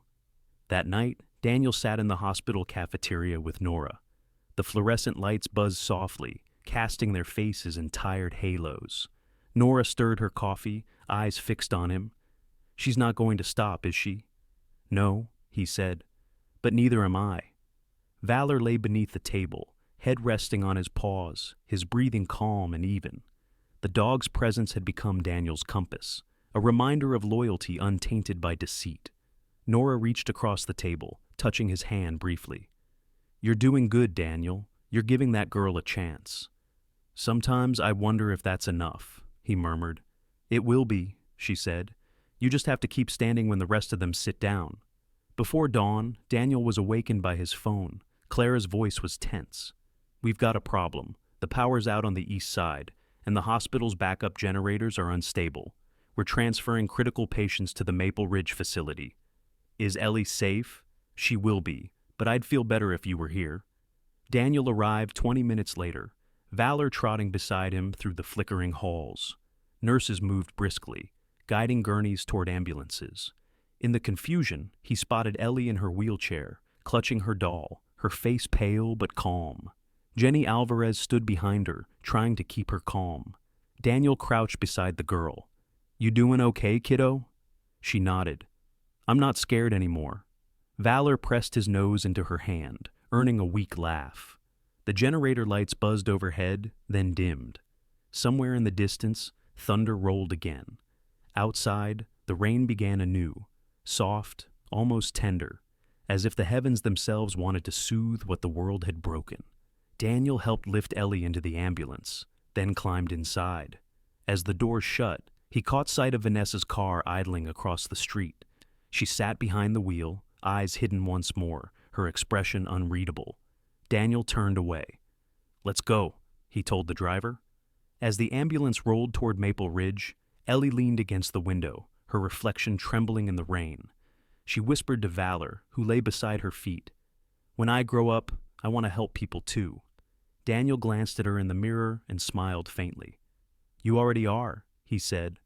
That night, Daniel sat in the hospital cafeteria with Nora. The fluorescent lights buzzed softly, casting their faces in tired halos. Nora stirred her coffee, eyes fixed on him. "She's not going to stop, is she?" "No," he said, "but neither am I." Valor lay beneath the table, head resting on his paws, his breathing calm and even. The dog's presence had become Daniel's compass, a reminder of loyalty untainted by deceit. Nora reached across the table, touching his hand briefly. "You're doing good, Daniel. You're giving that girl a chance." "Sometimes I wonder if that's enough," he murmured. "It will be," she said. "You just have to keep standing when the rest of them sit down." Before dawn, Daniel was awakened by his phone. Clara's voice was tense. "We've got a problem. The power's out on the east side, and the hospital's backup generators are unstable. We're transferring critical patients to the Maple Ridge facility." "Is Ellie safe?" "She will be, but I'd feel better if you were here." Daniel arrived 20 minutes later, Valor trotting beside him through the flickering halls. Nurses moved briskly, guiding gurneys toward ambulances. In the confusion, he spotted Ellie in her wheelchair, clutching her doll, her face pale but calm. Jenny Alvarez stood behind her, trying to keep her calm. Daniel crouched beside the girl. "You doing okay, kiddo?" She nodded. "I'm not scared anymore." Valor pressed his nose into her hand, earning a weak laugh. The generator lights buzzed overhead, then dimmed. Somewhere in the distance, thunder rolled again. Outside, the rain began anew, soft, almost tender, as if the heavens themselves wanted to soothe what the world had broken. Daniel helped lift Ellie into the ambulance, then climbed inside. As the door shut, he caught sight of Vanessa's car idling across the street. She sat behind the wheel, eyes hidden once more, her expression unreadable. Daniel turned away. "Let's go," he told the driver. As the ambulance rolled toward Maple Ridge, Ellie leaned against the window, her reflection trembling in the rain. She whispered to Valor, who lay beside her feet, "When I grow up, I want to help people too." Daniel glanced at her in the mirror and smiled faintly. "You already are," he said.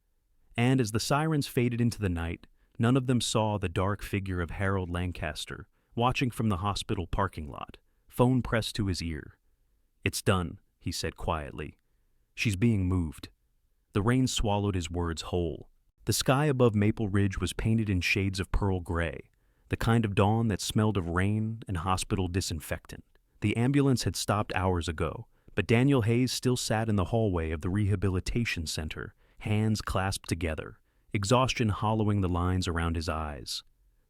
And as the sirens faded into the night, none of them saw the dark figure of Harold Lancaster, watching from the hospital parking lot, phone pressed to his ear. "It's done," he said quietly. "She's being moved." The rain swallowed his words whole. The sky above Maple Ridge was painted in shades of pearl gray, the kind of dawn that smelled of rain and hospital disinfectant. The ambulance had stopped hours ago, But Daniel Hayes still sat in the hallway of the rehabilitation center, hands clasped together, exhaustion hollowing the lines around his eyes.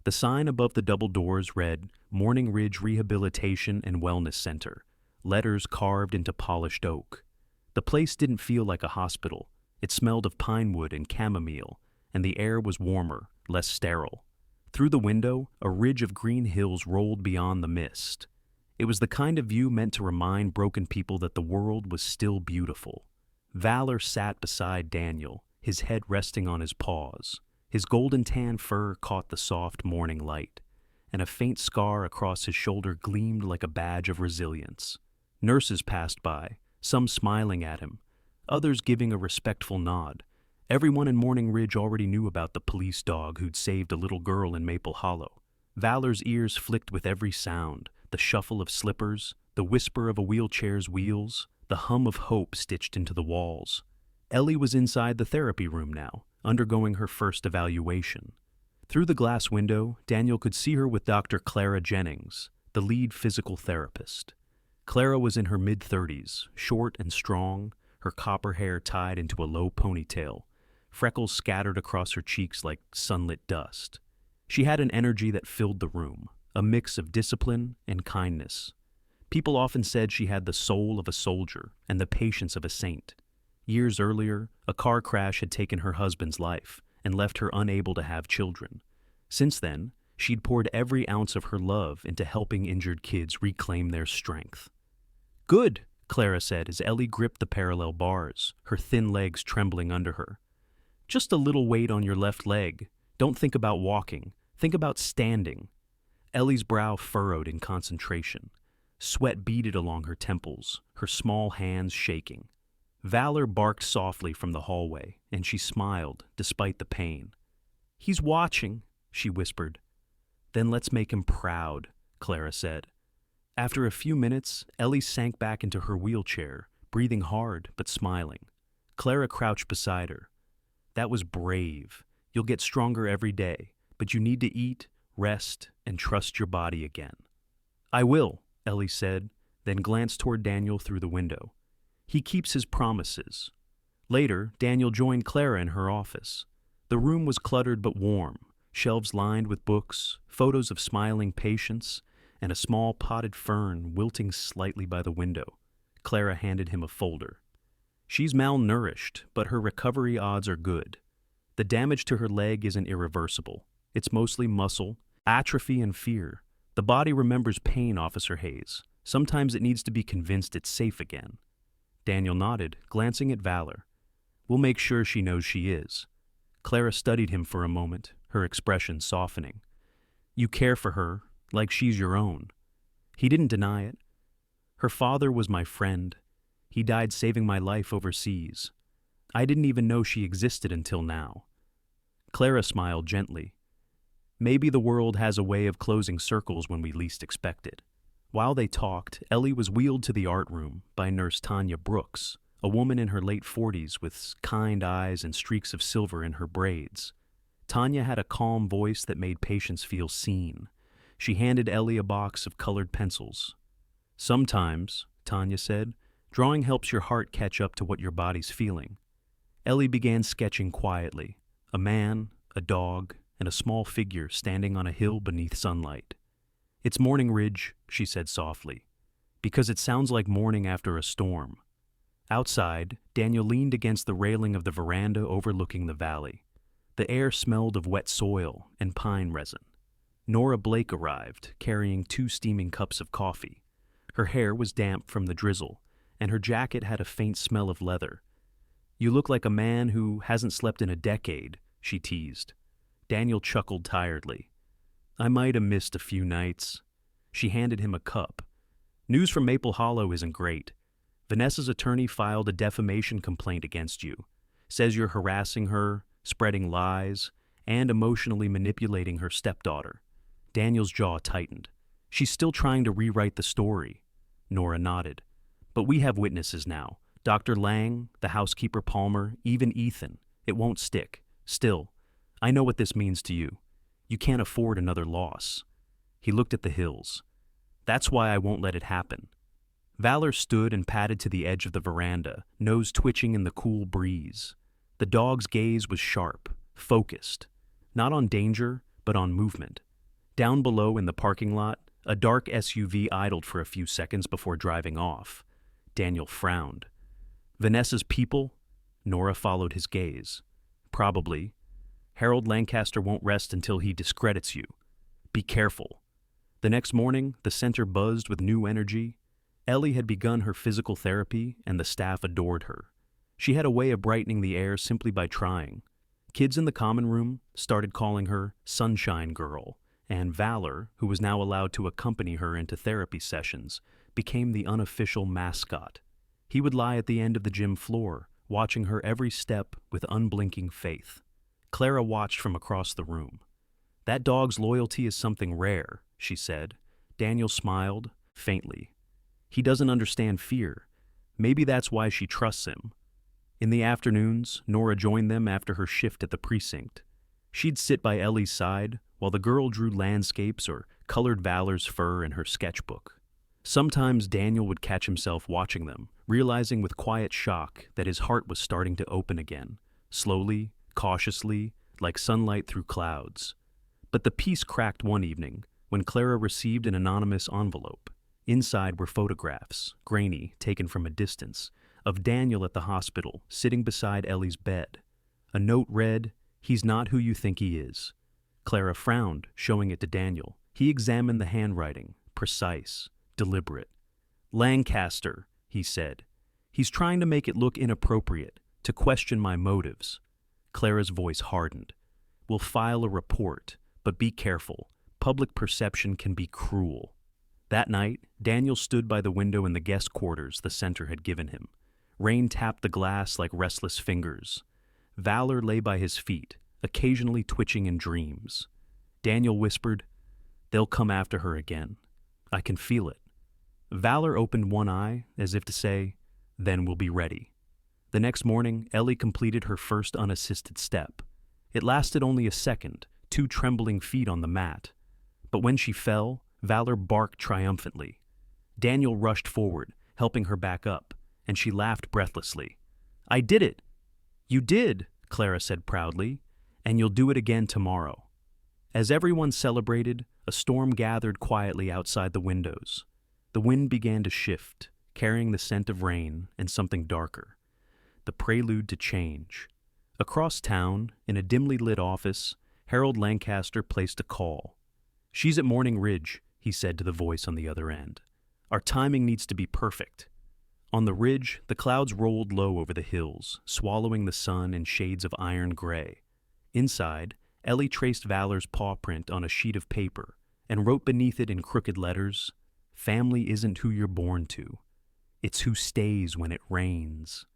The sign above the double doors read, Morning Ridge Rehabilitation and Wellness Center, letters carved into polished oak. The place didn't feel like a hospital. It smelled of pine wood and chamomile, and the air was warmer, less sterile. Through the window, a ridge of green hills rolled beyond the mist. It was the kind of view meant to remind broken people that the world was still beautiful. Valor sat beside Daniel, his head resting on his paws. His golden tan fur caught the soft morning light, and a faint scar across his shoulder gleamed like a badge of resilience. Nurses passed by, some smiling at him, others giving a respectful nod. Everyone in Morning Ridge already knew about the police dog who'd saved a little girl in Maple Hollow. Valor's ears flicked with every sound, the shuffle of slippers, the whisper of a wheelchair's wheels, the hum of hope stitched into the walls. Ellie was inside the therapy room now, undergoing her first evaluation. Through the glass window, Daniel could see her with Dr. Clara Jennings, the lead physical therapist. Clara was in her mid-30s, short and strong, her copper hair tied into a low ponytail, freckles scattered across her cheeks like sunlit dust. She had an energy that filled the room, a mix of discipline and kindness. People often said she had the soul of a soldier and the patience of a saint. Years earlier, a car crash had taken her husband's life and left her unable to have children. Since then, she'd poured every ounce of her love into helping injured kids reclaim their strength. "Good," Clara said as Ellie gripped the parallel bars, her thin legs trembling under her. "Just a little weight on your left leg. Don't think about walking. Think about standing." Ellie's brow furrowed in concentration. Sweat beaded along her temples, her small hands shaking. Valor barked softly from the hallway, and she smiled, despite the pain. "He's watching," she whispered. "Then let's make him proud," Clara said. After a few minutes, Ellie sank back into her wheelchair, breathing hard but smiling. Clara crouched beside her. "That was brave. You'll get stronger every day, but you need to eat, rest, and trust your body again." "I will," Ellie said, then glanced toward Daniel through the window. "He keeps his promises." Later, Daniel joined Clara in her office. The room was cluttered but warm, shelves lined with books, photos of smiling patients, and a small potted fern wilting slightly by the window. Clara handed him a folder. "She's malnourished, but her recovery odds are good. The damage to her leg isn't irreversible. It's mostly muscle, atrophy, and fear. The body remembers pain, Officer Hayes. Sometimes it needs to be convinced it's safe again." Daniel nodded, glancing at Valor. "We'll make sure she knows she is." Clara studied him for a moment, her expression softening. "You care for her, like she's your own." He didn't deny it. "Her father was my friend. He died saving my life overseas. I didn't even know she existed until now." Clara smiled gently. "Maybe the world has a way of closing circles when we least expect it." While they talked, Ellie was wheeled to the art room by Nurse Tanya Brooks, a woman in her late 40s with kind eyes and streaks of silver in her braids. Tanya had a calm voice that made patients feel seen. She handed Ellie a box of colored pencils. "Sometimes," Tanya said, "drawing helps your heart catch up to what your body's feeling." Ellie began sketching quietly, a man, a dog, and a small figure standing on a hill beneath sunlight. "It's Morning Ridge," she said softly, "because it sounds like morning after a storm." Outside, Daniel leaned against the railing of the veranda overlooking the valley. The air smelled of wet soil and pine resin. Nora Blake arrived, carrying 2 steaming cups of coffee. Her hair was damp from the drizzle, and her jacket had a faint smell of leather. "You look like a man who hasn't slept in a decade," she teased. Daniel chuckled tiredly. "I might have missed a few nights." She handed him a cup. "News from Maple Hollow isn't great. Vanessa's attorney filed a defamation complaint against you. Says you're harassing her, spreading lies, and emotionally manipulating her stepdaughter." Daniel's jaw tightened. "She's still trying to rewrite the story." Nora nodded. "But we have witnesses now. Dr. Lang, the housekeeper Palmer, even Ethan. It won't stick. Still, I know what this means to you. You can't afford another loss." He looked at the hills. "That's why I won't let it happen." Valor stood and padded to the edge of the veranda, nose twitching in the cool breeze. The dog's gaze was sharp, focused, not on danger, but on movement. Down below in the parking lot, a dark SUV idled for a few seconds before driving off. Daniel frowned. Vanessa's people? Nora followed his gaze. Probably. Harold Lancaster won't rest until he discredits you. Be careful. The next morning, the center buzzed with new energy. Ellie had begun her physical therapy, and the staff adored her. She had a way of brightening the air simply by trying. Kids in the common room started calling her Sunshine Girl, and Valor, who was now allowed to accompany her into therapy sessions, became the unofficial mascot. He would lie at the end of the gym floor, watching her every step with unblinking faith. Clara watched from across the room. "That dog's loyalty is something rare," she said. Daniel smiled, faintly. "He doesn't understand fear. Maybe that's why she trusts him." In the afternoons, Nora joined them after her shift at the precinct. She'd sit by Ellie's side while the girl drew landscapes or colored Valor's fur in her sketchbook. Sometimes Daniel would catch himself watching them, realizing with quiet shock that his heart was starting to open again, slowly, cautiously, like sunlight through clouds. But the peace cracked one evening when Clara received an anonymous envelope. Inside were photographs, grainy, taken from a distance, of Daniel at the hospital, sitting beside Ellie's bed. A note read, "He's not who you think he is." Clara frowned, showing it to Daniel. He examined the handwriting, precise, deliberate. "Lancaster," he said. "He's trying to make it look inappropriate, to question my motives." Clara's voice hardened. "We'll file a report, but be careful. Public perception can be cruel." That night, Daniel stood by the window in the guest quarters the center had given him. Rain tapped the glass like restless fingers. Valor lay by his feet, occasionally twitching in dreams. Daniel whispered, "They'll come after her again. I can feel it." Valor opened one eye, as if to say, "Then we'll be ready." The next morning, Ellie completed her first unassisted step. It lasted only a second, 2 trembling feet on the mat. But when she fell, Valor barked triumphantly. Daniel rushed forward, helping her back up, and she laughed breathlessly. "I did it!" "You did," Clara said proudly, "and you'll do it again tomorrow." As everyone celebrated, a storm gathered quietly outside the windows. The wind began to shift, carrying the scent of rain and something darker. The prelude to change. Across town, in a dimly lit office, Harold Lancaster placed a call. "She's at Morning Ridge," he said to the voice on the other end. "Our timing needs to be perfect." On the ridge, the clouds rolled low over the hills, swallowing the sun in shades of iron gray. Inside, Ellie traced Valor's paw print on a sheet of paper and wrote beneath it in crooked letters, "Family isn't who you're born to. It's who stays when it rains."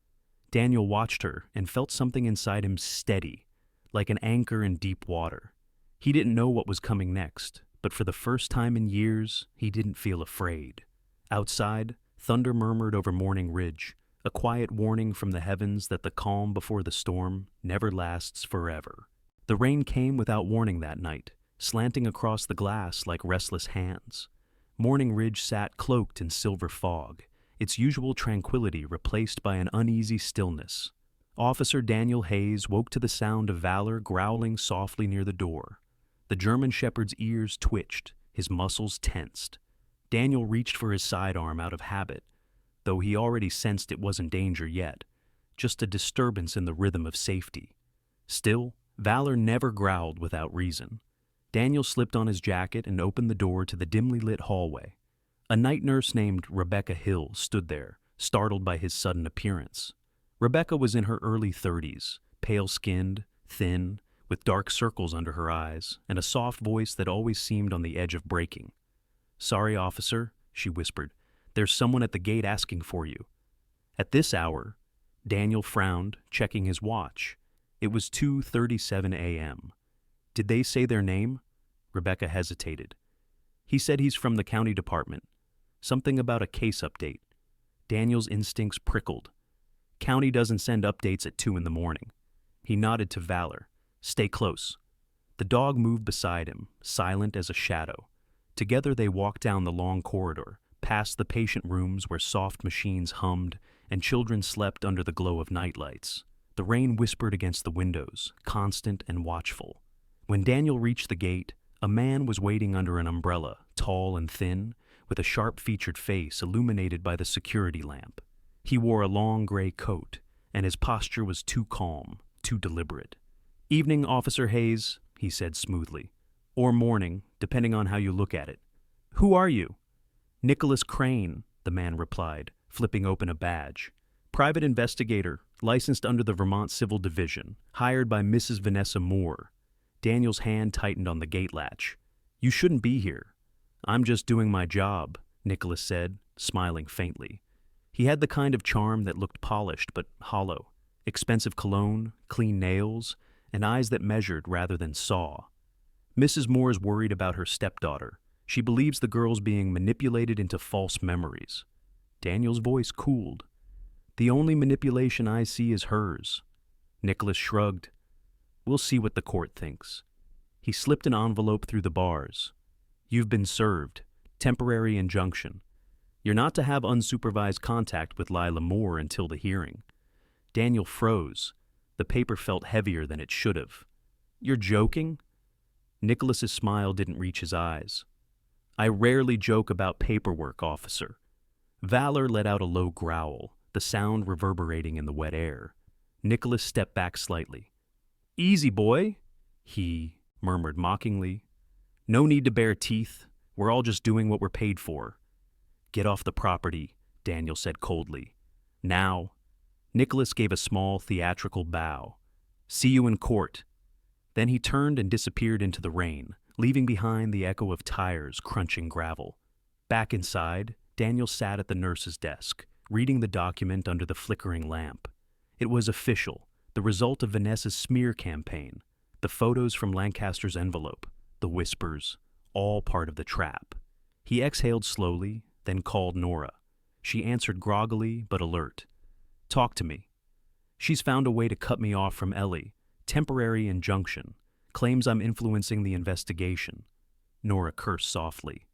Daniel watched her and felt something inside him steady, like an anchor in deep water. He didn't know what was coming next, but for the first time in years, he didn't feel afraid. Outside, thunder murmured over Morning Ridge, a quiet warning from the heavens that the calm before the storm never lasts forever. The rain came without warning that night, slanting across the glass like restless hands. Morning Ridge sat cloaked in silver fog, its usual tranquility replaced by an uneasy stillness. Officer Daniel Hayes woke to the sound of Valor growling softly near the door. The German shepherd's ears twitched, his muscles tensed. Daniel reached for his sidearm out of habit, though he already sensed it wasn't danger yet, just a disturbance in the rhythm of safety. Still, Valor never growled without reason. Daniel slipped on his jacket and opened the door to the dimly lit hallway. A night nurse named Rebecca Hill stood there, startled by his sudden appearance. Rebecca was in her early 30s, pale-skinned, thin, with dark circles under her eyes, and a soft voice that always seemed on the edge of breaking. "Sorry, officer," she whispered. "There's someone at the gate asking for you." At this hour, Daniel frowned, checking his watch. It was 2:37 a.m. "Did they say their name?" Rebecca hesitated. "He said he's from the county department. Something about a case update." Daniel's instincts prickled. "County doesn't send updates at 2 in the morning." He nodded to Valor. "Stay close." The dog moved beside him, silent as a shadow. Together they walked down the long corridor, past the patient rooms where soft machines hummed and children slept under the glow of nightlights. The rain whispered against the windows, constant and watchful. When Daniel reached the gate, a man was waiting under an umbrella, tall and thin, with a sharp-featured face illuminated by the security lamp. He wore a long gray coat, and his posture was too calm, too deliberate. "Evening, Officer Hayes," he said smoothly. "Or morning, depending on how you look at it. Who are you?" "Nicholas Crane," the man replied, flipping open a badge. "Private investigator, licensed under the Vermont Civil Division, hired by Mrs. Vanessa Moore." Daniel's hand tightened on the gate latch. "You shouldn't be here." "I'm just doing my job," Nicholas said, smiling faintly. He had the kind of charm that looked polished but hollow, expensive cologne, clean nails, and eyes that measured rather than saw. "Mrs. Moore's worried about her stepdaughter. She believes the girl's being manipulated into false memories." Daniel's voice cooled. "The only manipulation I see is hers." Nicholas shrugged. "We'll see what the court thinks." He slipped an envelope through the bars. "You've been served. Temporary injunction. You're not to have unsupervised contact with Lila Moore until the hearing." Daniel froze. The paper felt heavier than it should have. "You're joking?" Nicholas's smile didn't reach his eyes. "I rarely joke about paperwork, officer." Valor let out a low growl, the sound reverberating in the wet air. Nicholas stepped back slightly. "Easy, boy," he murmured mockingly. "No need to bare teeth. We're all just doing what we're paid for." "Get off the property," Daniel said coldly. "Now." Nicholas gave a small theatrical bow. "See you in court." Then he turned and disappeared into the rain, leaving behind the echo of tires crunching gravel. Back inside, Daniel sat at the nurse's desk, reading the document under the flickering lamp. It was official, the result of Vanessa's smear campaign, the photos from Lancaster's envelope, the whispers, all part of the trap. He exhaled slowly, then called Nora. She answered groggily but alert. "Talk to me." "She's found a way to cut me off from Ellie. Temporary injunction. Claims I'm influencing the investigation." Nora cursed softly.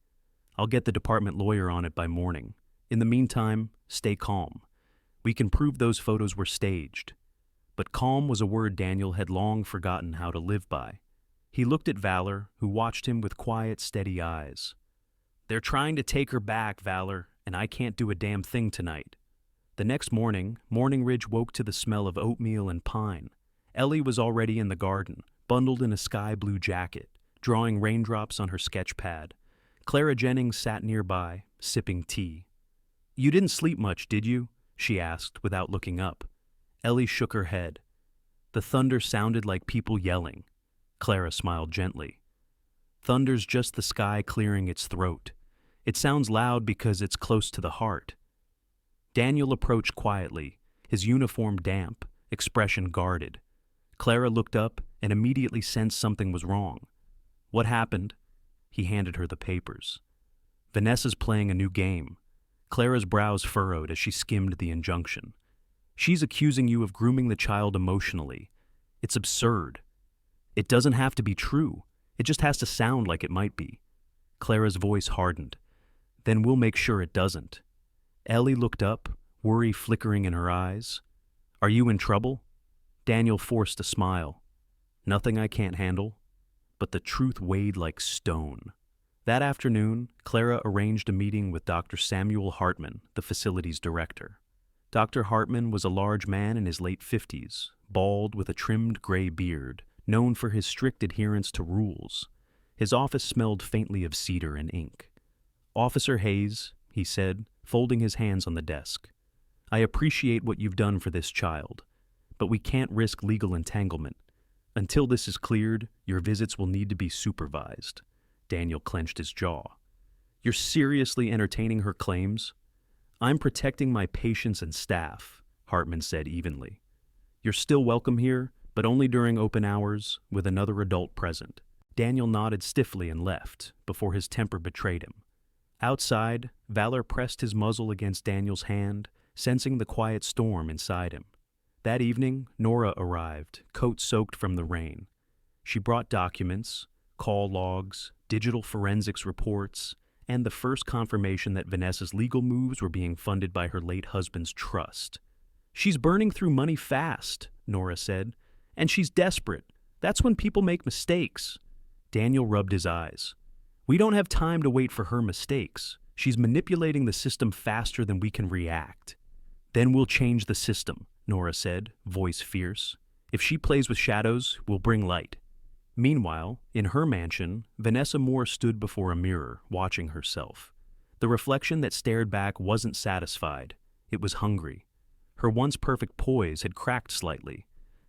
"I'll get the department lawyer on it by morning. In the meantime, stay calm. We can prove those photos were staged." But calm was a word Daniel had long forgotten how to live by. He looked at Valor, who watched him with quiet, steady eyes. "They're trying to take her back, Valor, and I can't do a damn thing tonight." The next morning, Morning Ridge woke to the smell of oatmeal and pine. Ellie was already in the garden, bundled in a sky-blue jacket, drawing raindrops on her sketch pad. Clara Jennings sat nearby, sipping tea. "You didn't sleep much, did you?" she asked, without looking up. Ellie shook her head. "The thunder sounded like people yelling." Clara smiled gently. "Thunder's just the sky clearing its throat. It sounds loud because it's close to the heart." Daniel approached quietly, his uniform damp, expression guarded. Clara looked up and immediately sensed something was wrong. "What happened?" He handed her the papers. "Vanessa's playing a new game." Clara's brows furrowed as she skimmed the injunction. "She's accusing you of grooming the child emotionally. It's absurd." "It doesn't have to be true. It just has to sound like it might be." Clara's voice hardened. "Then we'll make sure it doesn't." Ellie looked up, worry flickering in her eyes. "Are you in trouble?" Daniel forced a smile. "Nothing I can't handle." But the truth weighed like stone. That afternoon, Clara arranged a meeting with Dr. Samuel Hartman, the facility's director. Dr. Hartman was a large man in his late 50s, bald with a trimmed gray beard, known for his strict adherence to rules. His office smelled faintly of cedar and ink. "Officer Hayes," he said, folding his hands on the desk, "I appreciate what you've done for this child, but we can't risk legal entanglement. Until this is cleared, your visits will need to be supervised." Daniel clenched his jaw. "You're seriously entertaining her claims?" "I'm protecting my patients and staff," Hartman said evenly. "You're still welcome here, but only during open hours, with another adult present." Daniel nodded stiffly and left, before his temper betrayed him. Outside, Valor pressed his muzzle against Daniel's hand, sensing the quiet storm inside him. That evening, Nora arrived, coat soaked from the rain. She brought documents, call logs, digital forensics reports, and the first confirmation that Vanessa's legal moves were being funded by her late husband's trust. "She's burning through money fast," Nora said, "and she's desperate. That's when people make mistakes." Daniel rubbed his eyes. "We don't have time to wait for her mistakes. She's manipulating the system faster than we can react." "Then we'll change the system," Nora said, voice fierce. "If she plays with shadows, we'll bring light." Meanwhile, in her mansion, Vanessa Moore stood before a mirror, watching herself. The reflection that stared back wasn't satisfied. It was hungry. Her once perfect poise had cracked slightly.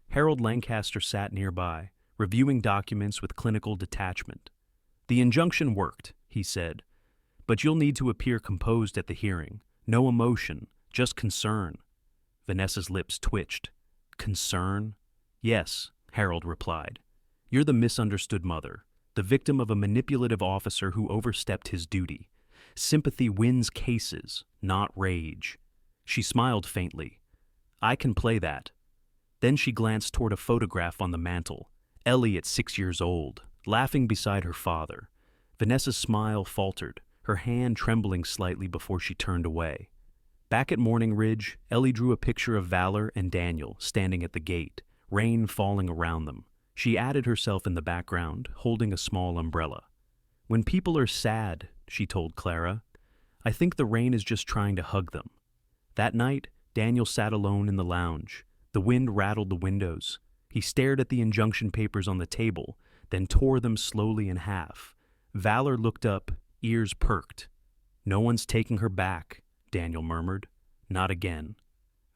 Harold Lancaster sat nearby, reviewing documents with clinical detachment. "The injunction worked," he said, "but you'll need to appear composed at the hearing. No emotion, just concern." Vanessa's lips twitched. "Concern?" "Yes," Harold replied. "You're the misunderstood mother, the victim of a manipulative officer who overstepped his duty. Sympathy wins cases, not rage." She smiled faintly. "I can play that." Then she glanced toward a photograph on the mantel, Ellie at 6 years old, laughing beside her father. Vanessa's smile faltered, her hand trembling slightly before she turned away. Back at Morning Ridge, Ellie drew a picture of Valor and Daniel standing at the gate, rain falling around them. She added herself in the background, holding a small umbrella. "When people are sad," she told Clara, "I think the rain is just trying to hug them." That night, Daniel sat alone in the lounge. The wind rattled the windows. He stared at the injunction papers on the table, then tore them slowly in half. Valor looked up, ears perked. "No one's taking her back," Daniel murmured. "Not again."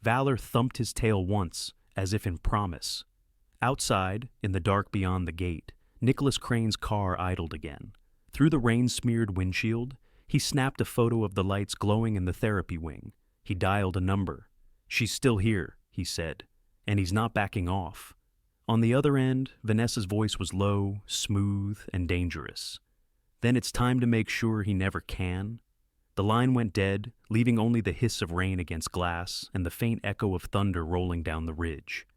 Valor thumped his tail once, as if in promise. Outside, in the dark beyond the gate, Nicholas Crane's car idled again. Through the rain-smeared windshield, he snapped a photo of the lights glowing in the therapy wing. He dialed a number. "She's still here," he said, "and he's not backing off." On the other end, Vanessa's voice was low, smooth, and dangerous. "Then it's time to make sure he never can." The line went dead, leaving only the hiss of rain against glass and the faint echo of thunder rolling down the ridge.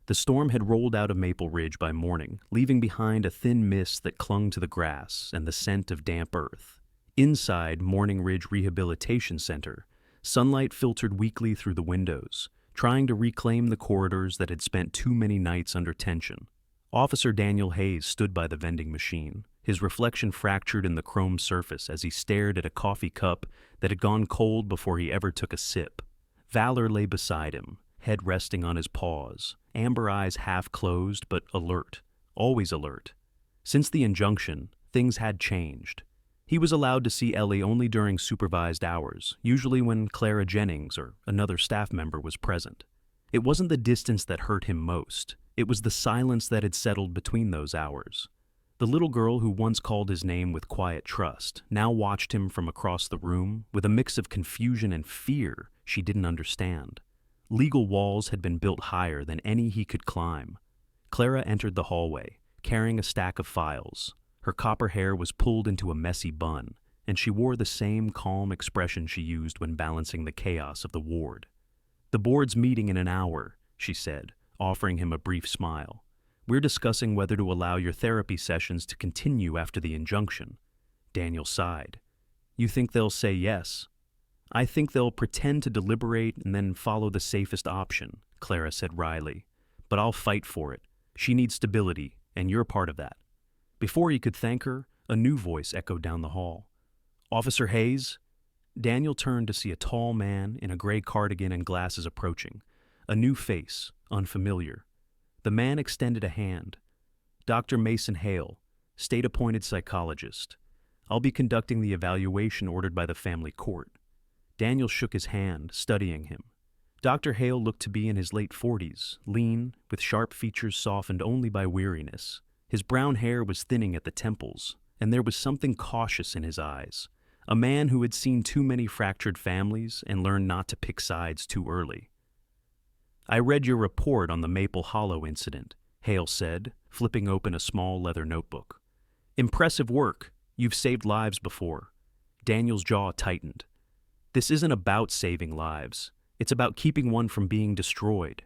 The storm had rolled out of Maple Ridge by morning, leaving behind a thin mist that clung to the grass and the scent of damp earth. Inside Morning Ridge Rehabilitation Center, sunlight filtered weakly through the windows, trying to reclaim the corridors that had spent too many nights under tension. Officer Daniel Hayes stood by the vending machine, his reflection fractured in the chrome surface as he stared at a coffee cup that had gone cold before he ever took a sip. Valor lay beside him, head resting on his paws, amber eyes half closed but alert, always alert. Since the injunction, things had changed. He was allowed to see Ellie only during supervised hours, usually when Clara Jennings or another staff member was present. It wasn't the distance that hurt him most. It was the silence that had settled between those hours. The little girl who once called his name with quiet trust now watched him from across the room with a mix of confusion and fear she didn't understand. Legal walls had been built higher than any he could climb. Clara entered the hallway, carrying a stack of files. Her copper hair was pulled into a messy bun, and she wore the same calm expression she used when balancing the chaos of the ward. "The board's meeting in an hour," she said, offering him a brief smile. "We're discussing whether to allow your therapy sessions to continue after the injunction." Daniel sighed. "You think they'll say yes?" "I think they'll pretend to deliberate and then follow the safest option," Clara said wryly. "But I'll fight for it. She needs stability, and you're part of that." Before he could thank her, a new voice echoed down the hall. "Officer Hayes?" Daniel turned to see a tall man in a gray cardigan and glasses approaching. A new face, unfamiliar. The man extended a hand. "Dr. Mason Hale, state-appointed psychologist. I'll be conducting the evaluation ordered by the family court." Daniel shook his hand, studying him. Dr. Hale looked to be in his late 40s, lean, with sharp features softened only by weariness. His brown hair was thinning at the temples, and there was something cautious in his eyes. A man who had seen too many fractured families and learned not to pick sides too early. "I read your report on the Maple Hollow incident," Hale said, flipping open a small leather notebook. "Impressive work. You've saved lives before." Daniel's jaw tightened. "This isn't about saving lives. It's about keeping one from being destroyed."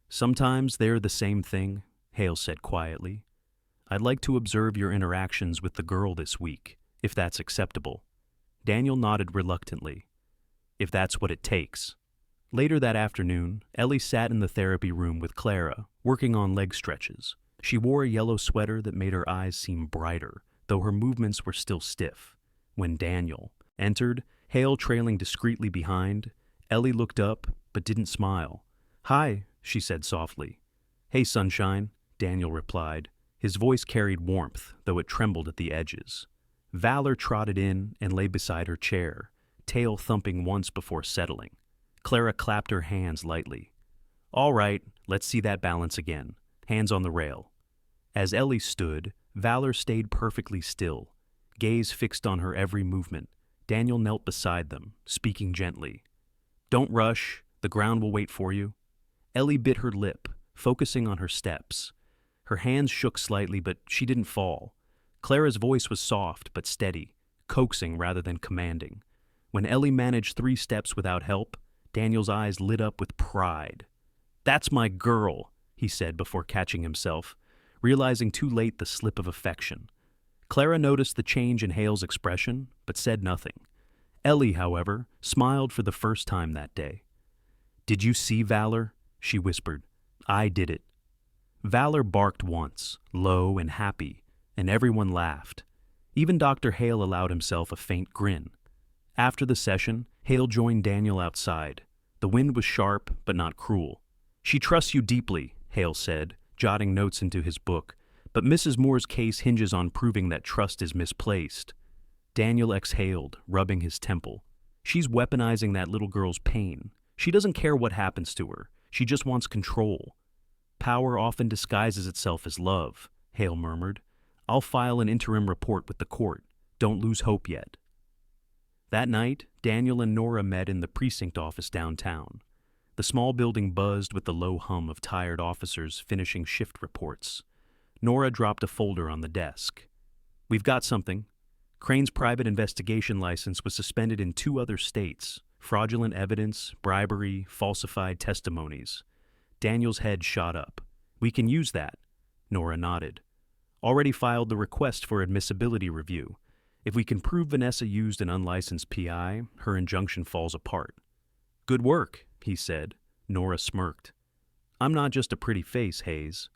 "Sometimes they're the same thing," Hale said quietly. "I'd like to observe your interactions with the girl this week, if that's acceptable." Daniel nodded reluctantly. If that's what it takes. Later that afternoon, Ellie sat in the therapy room with Clara, working on leg stretches. She wore a yellow sweater that made her eyes seem brighter, though her movements were still stiff. When Daniel entered, Hale trailing discreetly behind, Ellie looked up, but didn't smile. "Hi," she said softly. "Hey, sunshine," Daniel replied. His voice carried warmth, though it trembled at the edges. Valor trotted in and lay beside her chair, tail thumping once before settling. Clara clapped her hands lightly. "All right, let's see that balance again. Hands on the rail." As Ellie stood, Valor stayed perfectly still, gaze fixed on her every movement. Daniel knelt beside them, speaking gently. "Don't rush, the ground will wait for you." Ellie bit her lip, focusing on her steps. Her hands shook slightly, but she didn't fall. Clara's voice was soft but steady, coaxing rather than commanding. When Ellie managed 3 steps without help, Daniel's eyes lit up with pride. "That's my girl," he said before catching himself, realizing too late the slip of affection. Clara noticed the change in Hale's expression, but said nothing. Ellie, however, smiled for the first time that day. "Did you see Valor?" she whispered. "I did it." Valor barked once, low and happy, and everyone laughed. Even Dr. Hale allowed himself a faint grin. After the session, Hale joined Daniel outside. The wind was sharp, but not cruel. "She trusts you deeply," Hale said, jotting notes into his book, "but Mrs. Moore's case hinges on proving that trust is misplaced." Daniel exhaled, rubbing his temple. "She's weaponizing that little girl's pain. She doesn't care what happens to her. She just wants control." "Power often disguises itself as love," Hale murmured. "I'll file an interim report with the court. Don't lose hope yet." That night, Daniel and Nora met in the precinct office downtown. The small building buzzed with the low hum of tired officers finishing shift reports. Nora dropped a folder on the desk. "We've got something. Crane's private investigation license was suspended in 2 other states. Fraudulent evidence, bribery, falsified testimonies." Daniel's head shot up. "We can use that." Nora nodded. "Already filed the request for admissibility review. If we can prove Vanessa used an unlicensed PI, her injunction falls apart." "Good work," he said. Nora smirked. "I'm not just a pretty face, Hayes."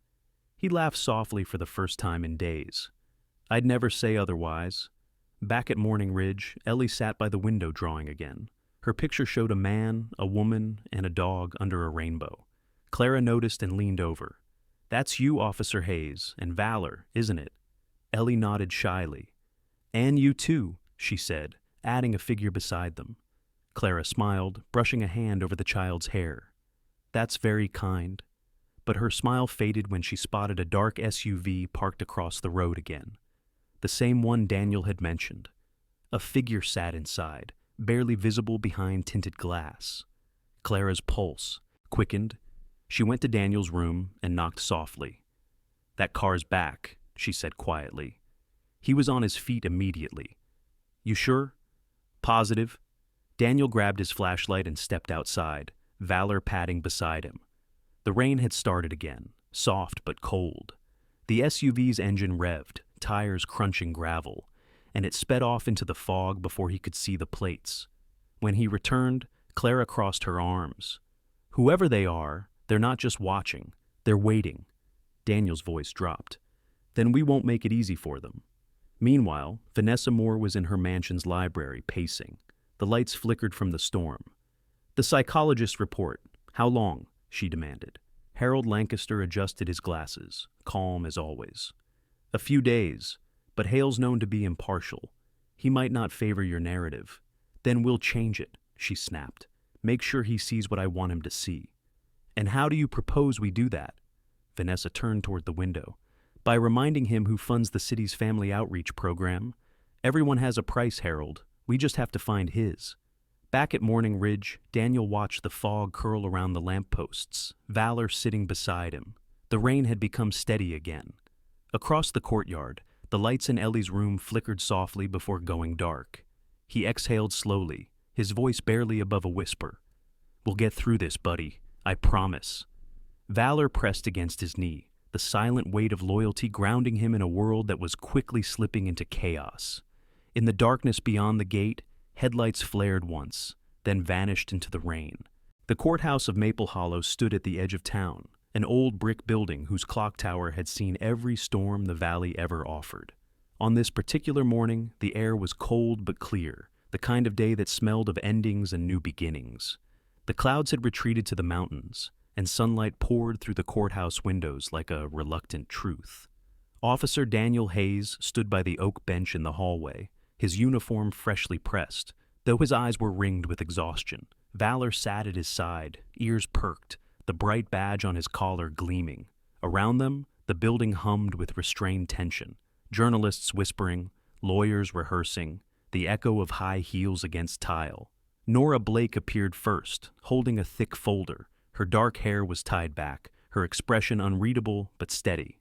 He laughed softly for the first time in days. "I'd never say otherwise." Back at Morning Ridge, Ellie sat by the window drawing again. Her picture showed a man, a woman, and a dog under a rainbow. Clara noticed and leaned over. "That's you, Officer Hayes, and Valor, isn't it?" Ellie nodded shyly. "And you too," she said, adding a figure beside them. Clara smiled, brushing a hand over the child's hair. "That's very kind." But her smile faded when she spotted a dark SUV parked across the road again. The same one Daniel had mentioned. A figure sat inside, barely visible behind tinted glass. Clara's pulse quickened. She went to Daniel's room and knocked softly. "That car's back," she said quietly. He was on his feet immediately. "You sure?" "Positive." Daniel grabbed his flashlight and stepped outside, Valor padding beside him. The rain had started again, soft but cold. The SUV's engine revved, tires crunching gravel, and it sped off into the fog before he could see the plates. When he returned, Clara crossed her arms. "Whoever they are, they're not just watching, they're waiting." Daniel's voice dropped. "Then we won't make it easy for them." Meanwhile, Vanessa Moore was in her mansion's library, pacing. The lights flickered from the storm. "The psychologist's report. How long?" she demanded. Harold Lancaster adjusted his glasses, calm as always. "A few days, but Hale's known to be impartial. He might not favor your narrative. Then we'll change it," she snapped. "Make sure he sees what I want him to see." "And how do you propose we do that?" Vanessa turned toward the window. "By reminding him who funds the city's family outreach program. Everyone has a price, Harold. We just have to find his." Back at Morning Ridge, Daniel watched the fog curl around the lampposts, Valor sitting beside him. The rain had become steady again. Across the courtyard, the lights in Ellie's room flickered softly before going dark. He exhaled slowly, his voice barely above a whisper. "We'll get through this, buddy. I promise." Valor pressed against his knee, the silent weight of loyalty grounding him in a world that was quickly slipping into chaos. In the darkness beyond the gate, Headlights flared once, then vanished into the rain. The courthouse of Maple Hollow stood at the edge of town, an old brick building whose clock tower had seen every storm the valley ever offered. On this particular morning, the air was cold but clear, the kind of day that smelled of endings and new beginnings. The clouds had retreated to the mountains, and sunlight poured through the courthouse windows like a reluctant truth. Officer Daniel Hayes stood by the oak bench in the hallway, his uniform freshly pressed, though his eyes were ringed with exhaustion. Valor sat at his side, ears perked, the bright badge on his collar gleaming. Around them, the building hummed with restrained tension, journalists whispering, lawyers rehearsing, the echo of high heels against tile. Nora Blake appeared first, holding a thick folder. Her dark hair was tied back, her expression unreadable but steady.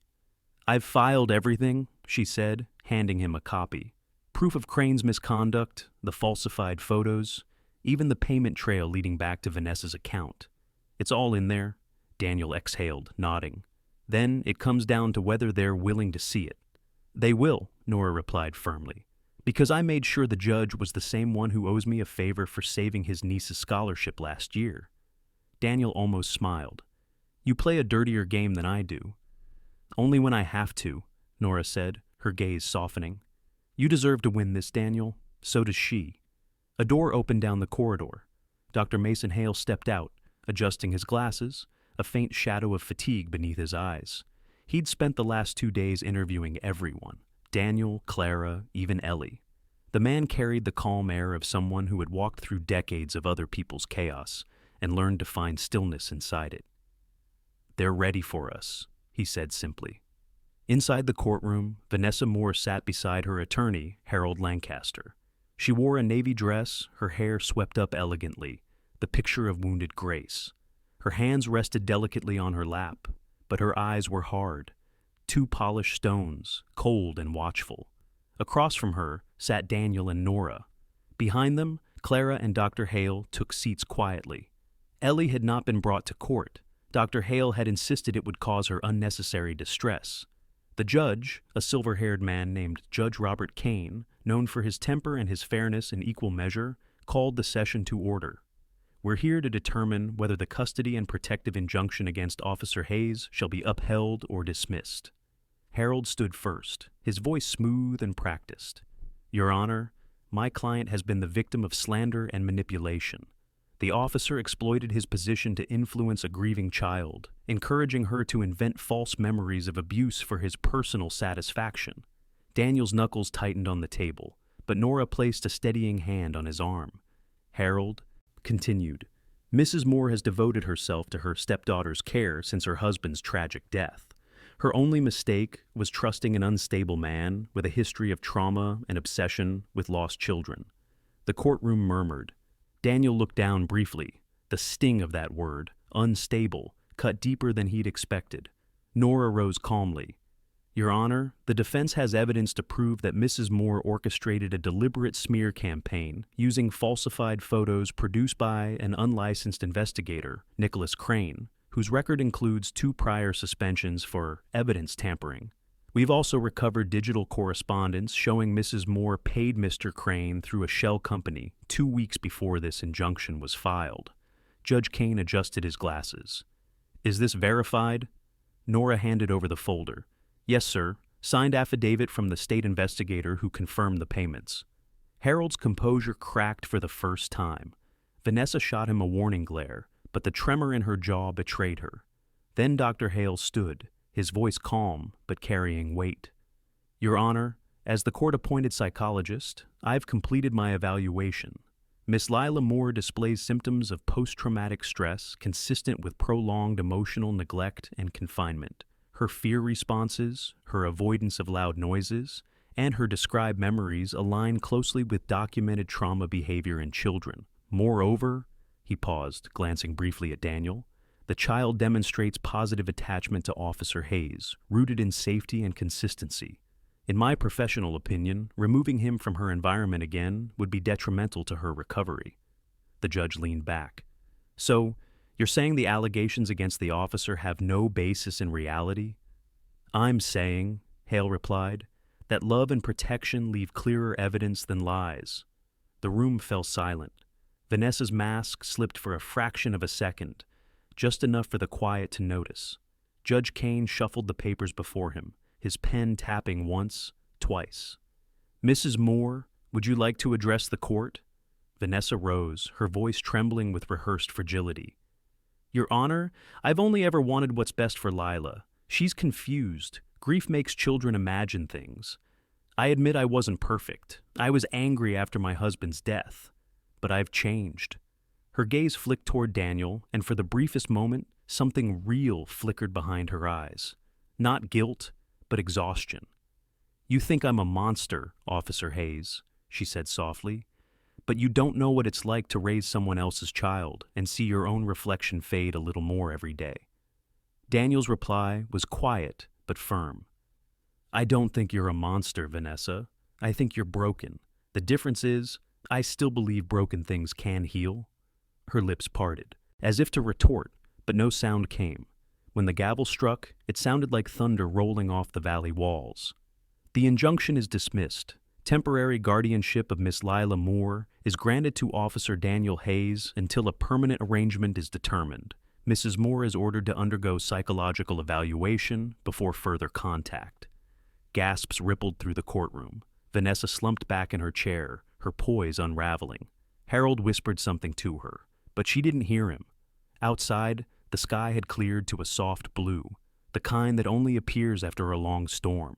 "I've filed everything," she said, handing him a copy. Proof of Crane's misconduct, the falsified photos, even the payment trail leading back to Vanessa's account. "It's all in there," Daniel exhaled, nodding. "Then it comes down to whether they're willing to see it." "They will," Nora replied firmly, "because I made sure the judge was the same one who owes me a favor for saving his niece's scholarship last year." Daniel almost smiled. "You play a dirtier game than I do." "Only when I have to," Nora said, her gaze softening. "You deserve to win this, Daniel. So does she." A door opened down the corridor. Dr. Mason Hale stepped out, adjusting his glasses, a faint shadow of fatigue beneath his eyes. He'd spent the last 2 days interviewing everyone, Daniel, Clara, even Ellie. The man carried the calm air of someone who had walked through decades of other people's chaos and learned to find stillness inside it. "They're ready for us," he said simply. Inside the courtroom, Vanessa Moore sat beside her attorney, Harold Lancaster. She wore a navy dress, her hair swept up elegantly, the picture of wounded grace. Her hands rested delicately on her lap, but her eyes were hard, 2 polished stones, cold and watchful. Across from her sat Daniel and Nora. Behind them, Clara and Dr. Hale took seats quietly. Ellie had not been brought to court. Dr. Hale had insisted it would cause her unnecessary distress. The judge, a silver-haired man named Judge Robert Kane, known for his temper and his fairness in equal measure, called the session to order. "We're here to determine whether the custody and protective injunction against Officer Hayes shall be upheld or dismissed." Harold stood first, his voice smooth and practiced. "Your Honor, my client has been the victim of slander and manipulation. The officer exploited his position to influence a grieving child, encouraging her to invent false memories of abuse for his personal satisfaction." Daniel's knuckles tightened on the table, but Nora placed a steadying hand on his arm. Harold continued, "Mrs. Moore has devoted herself to her stepdaughter's care since her husband's tragic death. Her only mistake was trusting an unstable man with a history of trauma and obsession with lost children." The courtroom murmured. Daniel looked down briefly. The sting of that word, unstable, cut deeper than he'd expected. Nora rose calmly. "Your Honor, the defense has evidence to prove that Mrs. Moore orchestrated a deliberate smear campaign using falsified photos produced by an unlicensed investigator, Nicholas Crane, whose record includes 2 prior suspensions for evidence tampering. We've also recovered digital correspondence showing Mrs. Moore paid Mr. Crane through a shell company 2 weeks before this injunction was filed." Judge Kane adjusted his glasses. "Is this verified?" Nora handed over the folder. "Yes, sir. Signed affidavit from the state investigator who confirmed the payments." Harold's composure cracked for the first time. Vanessa shot him a warning glare, but the tremor in her jaw betrayed her. Then Dr. Hale stood, his voice calm but carrying weight. "Your Honor, as the court-appointed psychologist, I've completed my evaluation. Miss Lila Moore displays symptoms of post-traumatic stress consistent with prolonged emotional neglect and confinement. Her fear responses, her avoidance of loud noises, and her described memories align closely with documented trauma behavior in children. Moreover," he paused, glancing briefly at Daniel, "the child demonstrates positive attachment to Officer Hayes, rooted in safety and consistency. In my professional opinion, removing him from her environment again would be detrimental to her recovery." The judge leaned back. "So, you're saying the allegations against the officer have no basis in reality?" "I'm saying," Hale replied, "that love and protection leave clearer evidence than lies." The room fell silent. Vanessa's mask slipped for a fraction of a second, just enough for the quiet to notice. Judge Kane shuffled the papers before him, his pen tapping once, twice. "Mrs. Moore, would you like to address the court?" Vanessa rose, her voice trembling with rehearsed fragility. "Your Honor, I've only ever wanted what's best for Lila. She's confused. Grief makes children imagine things. I admit I wasn't perfect. I was angry after my husband's death. But I've changed." Her gaze flicked toward Daniel, and for the briefest moment, something real flickered behind her eyes. Not guilt, but exhaustion. "You think I'm a monster, Officer Hayes," she said softly, "but you don't know what it's like to raise someone else's child and see your own reflection fade a little more every day." Daniel's reply was quiet but firm. "I don't think you're a monster, Vanessa. I think you're broken. The difference is, I still believe broken things can heal." Her lips parted, as if to retort, but no sound came. When the gavel struck, it sounded like thunder rolling off the valley walls. "The injunction is dismissed. Temporary guardianship of Miss Lila Moore is granted to Officer Daniel Hayes until a permanent arrangement is determined. Mrs. Moore is ordered to undergo psychological evaluation before further contact." Gasps rippled through the courtroom. Vanessa slumped back in her chair, her poise unraveling. Harold whispered something to her, but she didn't hear him. Outside, the sky had cleared to a soft blue, the kind that only appears after a long storm.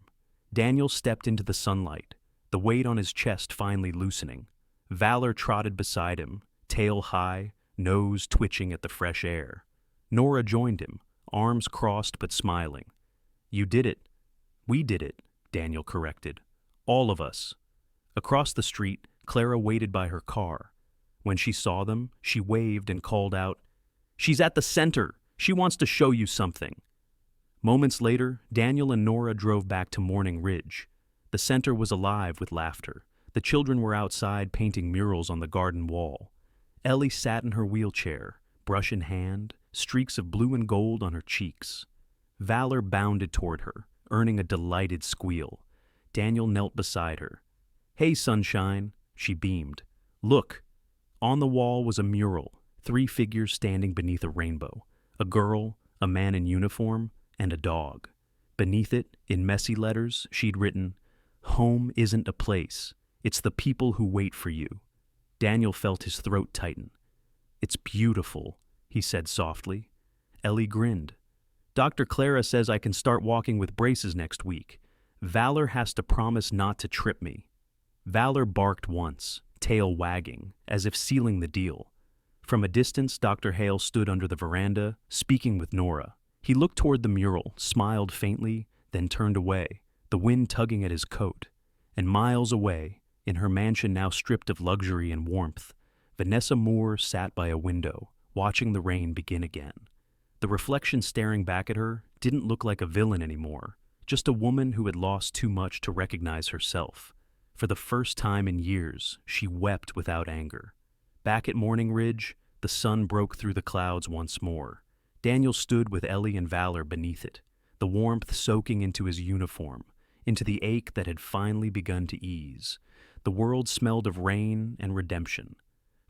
Daniel stepped into the sunlight, the weight on his chest finally loosening. Valor trotted beside him, tail high, nose twitching at the fresh air. Nora joined him, arms crossed but smiling. "You did it." "We did it," Daniel corrected. "All of us." Across the street, Clara waited by her car. When she saw them, she waved and called out, "She's at the center! She wants to show you something." Moments later, Daniel and Nora drove back to Morning Ridge. The center was alive with laughter. The children were outside painting murals on the garden wall. Ellie sat in her wheelchair, brush in hand, streaks of blue and gold on her cheeks. Valor bounded toward her, earning a delighted squeal. Daniel knelt beside her. "Hey, sunshine," she beamed. "Look." On the wall was a mural, 3 figures standing beneath a rainbow. A girl, a man in uniform, and a dog. Beneath it, in messy letters, she'd written, "Home isn't a place. It's the people who wait for you." Daniel felt his throat tighten. "It's beautiful," he said softly. Ellie grinned. "Dr. Clara says I can start walking with braces next week. Valor has to promise not to trip me." Valor barked once, tail wagging, as if sealing the deal. From a distance, Dr. Hale stood under the veranda, speaking with Nora. He looked toward the mural, smiled faintly, then turned away, the wind tugging at his coat. And miles away, in her mansion now stripped of luxury and warmth, Vanessa Moore sat by a window, watching the rain begin again. The reflection staring back at her didn't look like a villain anymore, just a woman who had lost too much to recognize herself. For the first time in years, she wept without anger. Back at Morning Ridge, the sun broke through the clouds once more. Daniel stood with Ellie and Valor beneath it, the warmth soaking into his uniform, into the ache that had finally begun to ease. The world smelled of rain and redemption.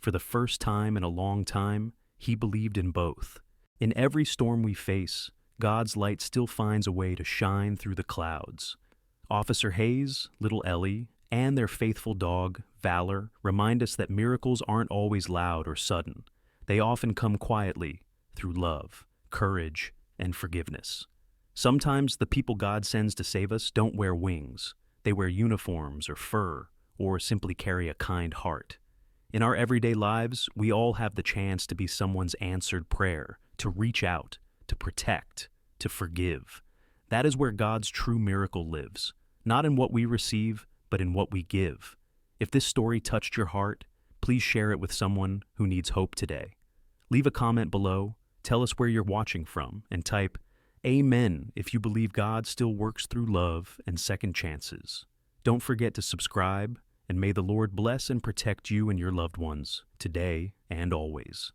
For the first time in a long time, he believed in both. In every storm we face, God's light still finds a way to shine through the clouds. Officer Hayes, little Ellie, and their faithful dog, Valor, remind us that miracles aren't always loud or sudden. They often come quietly, through love, courage, and forgiveness. Sometimes the people God sends to save us don't wear wings. They wear uniforms or fur, or simply carry a kind heart. In our everyday lives, we all have the chance to be someone's answered prayer, to reach out, to protect, to forgive. That is where God's true miracle lives, not in what we receive, but in what we give. If this story touched your heart, please share it with someone who needs hope today. Leave a comment below, tell us where you're watching from, and type Amen if you believe God still works through love and second chances. Don't forget to subscribe, and may the Lord bless and protect you and your loved ones, today and always.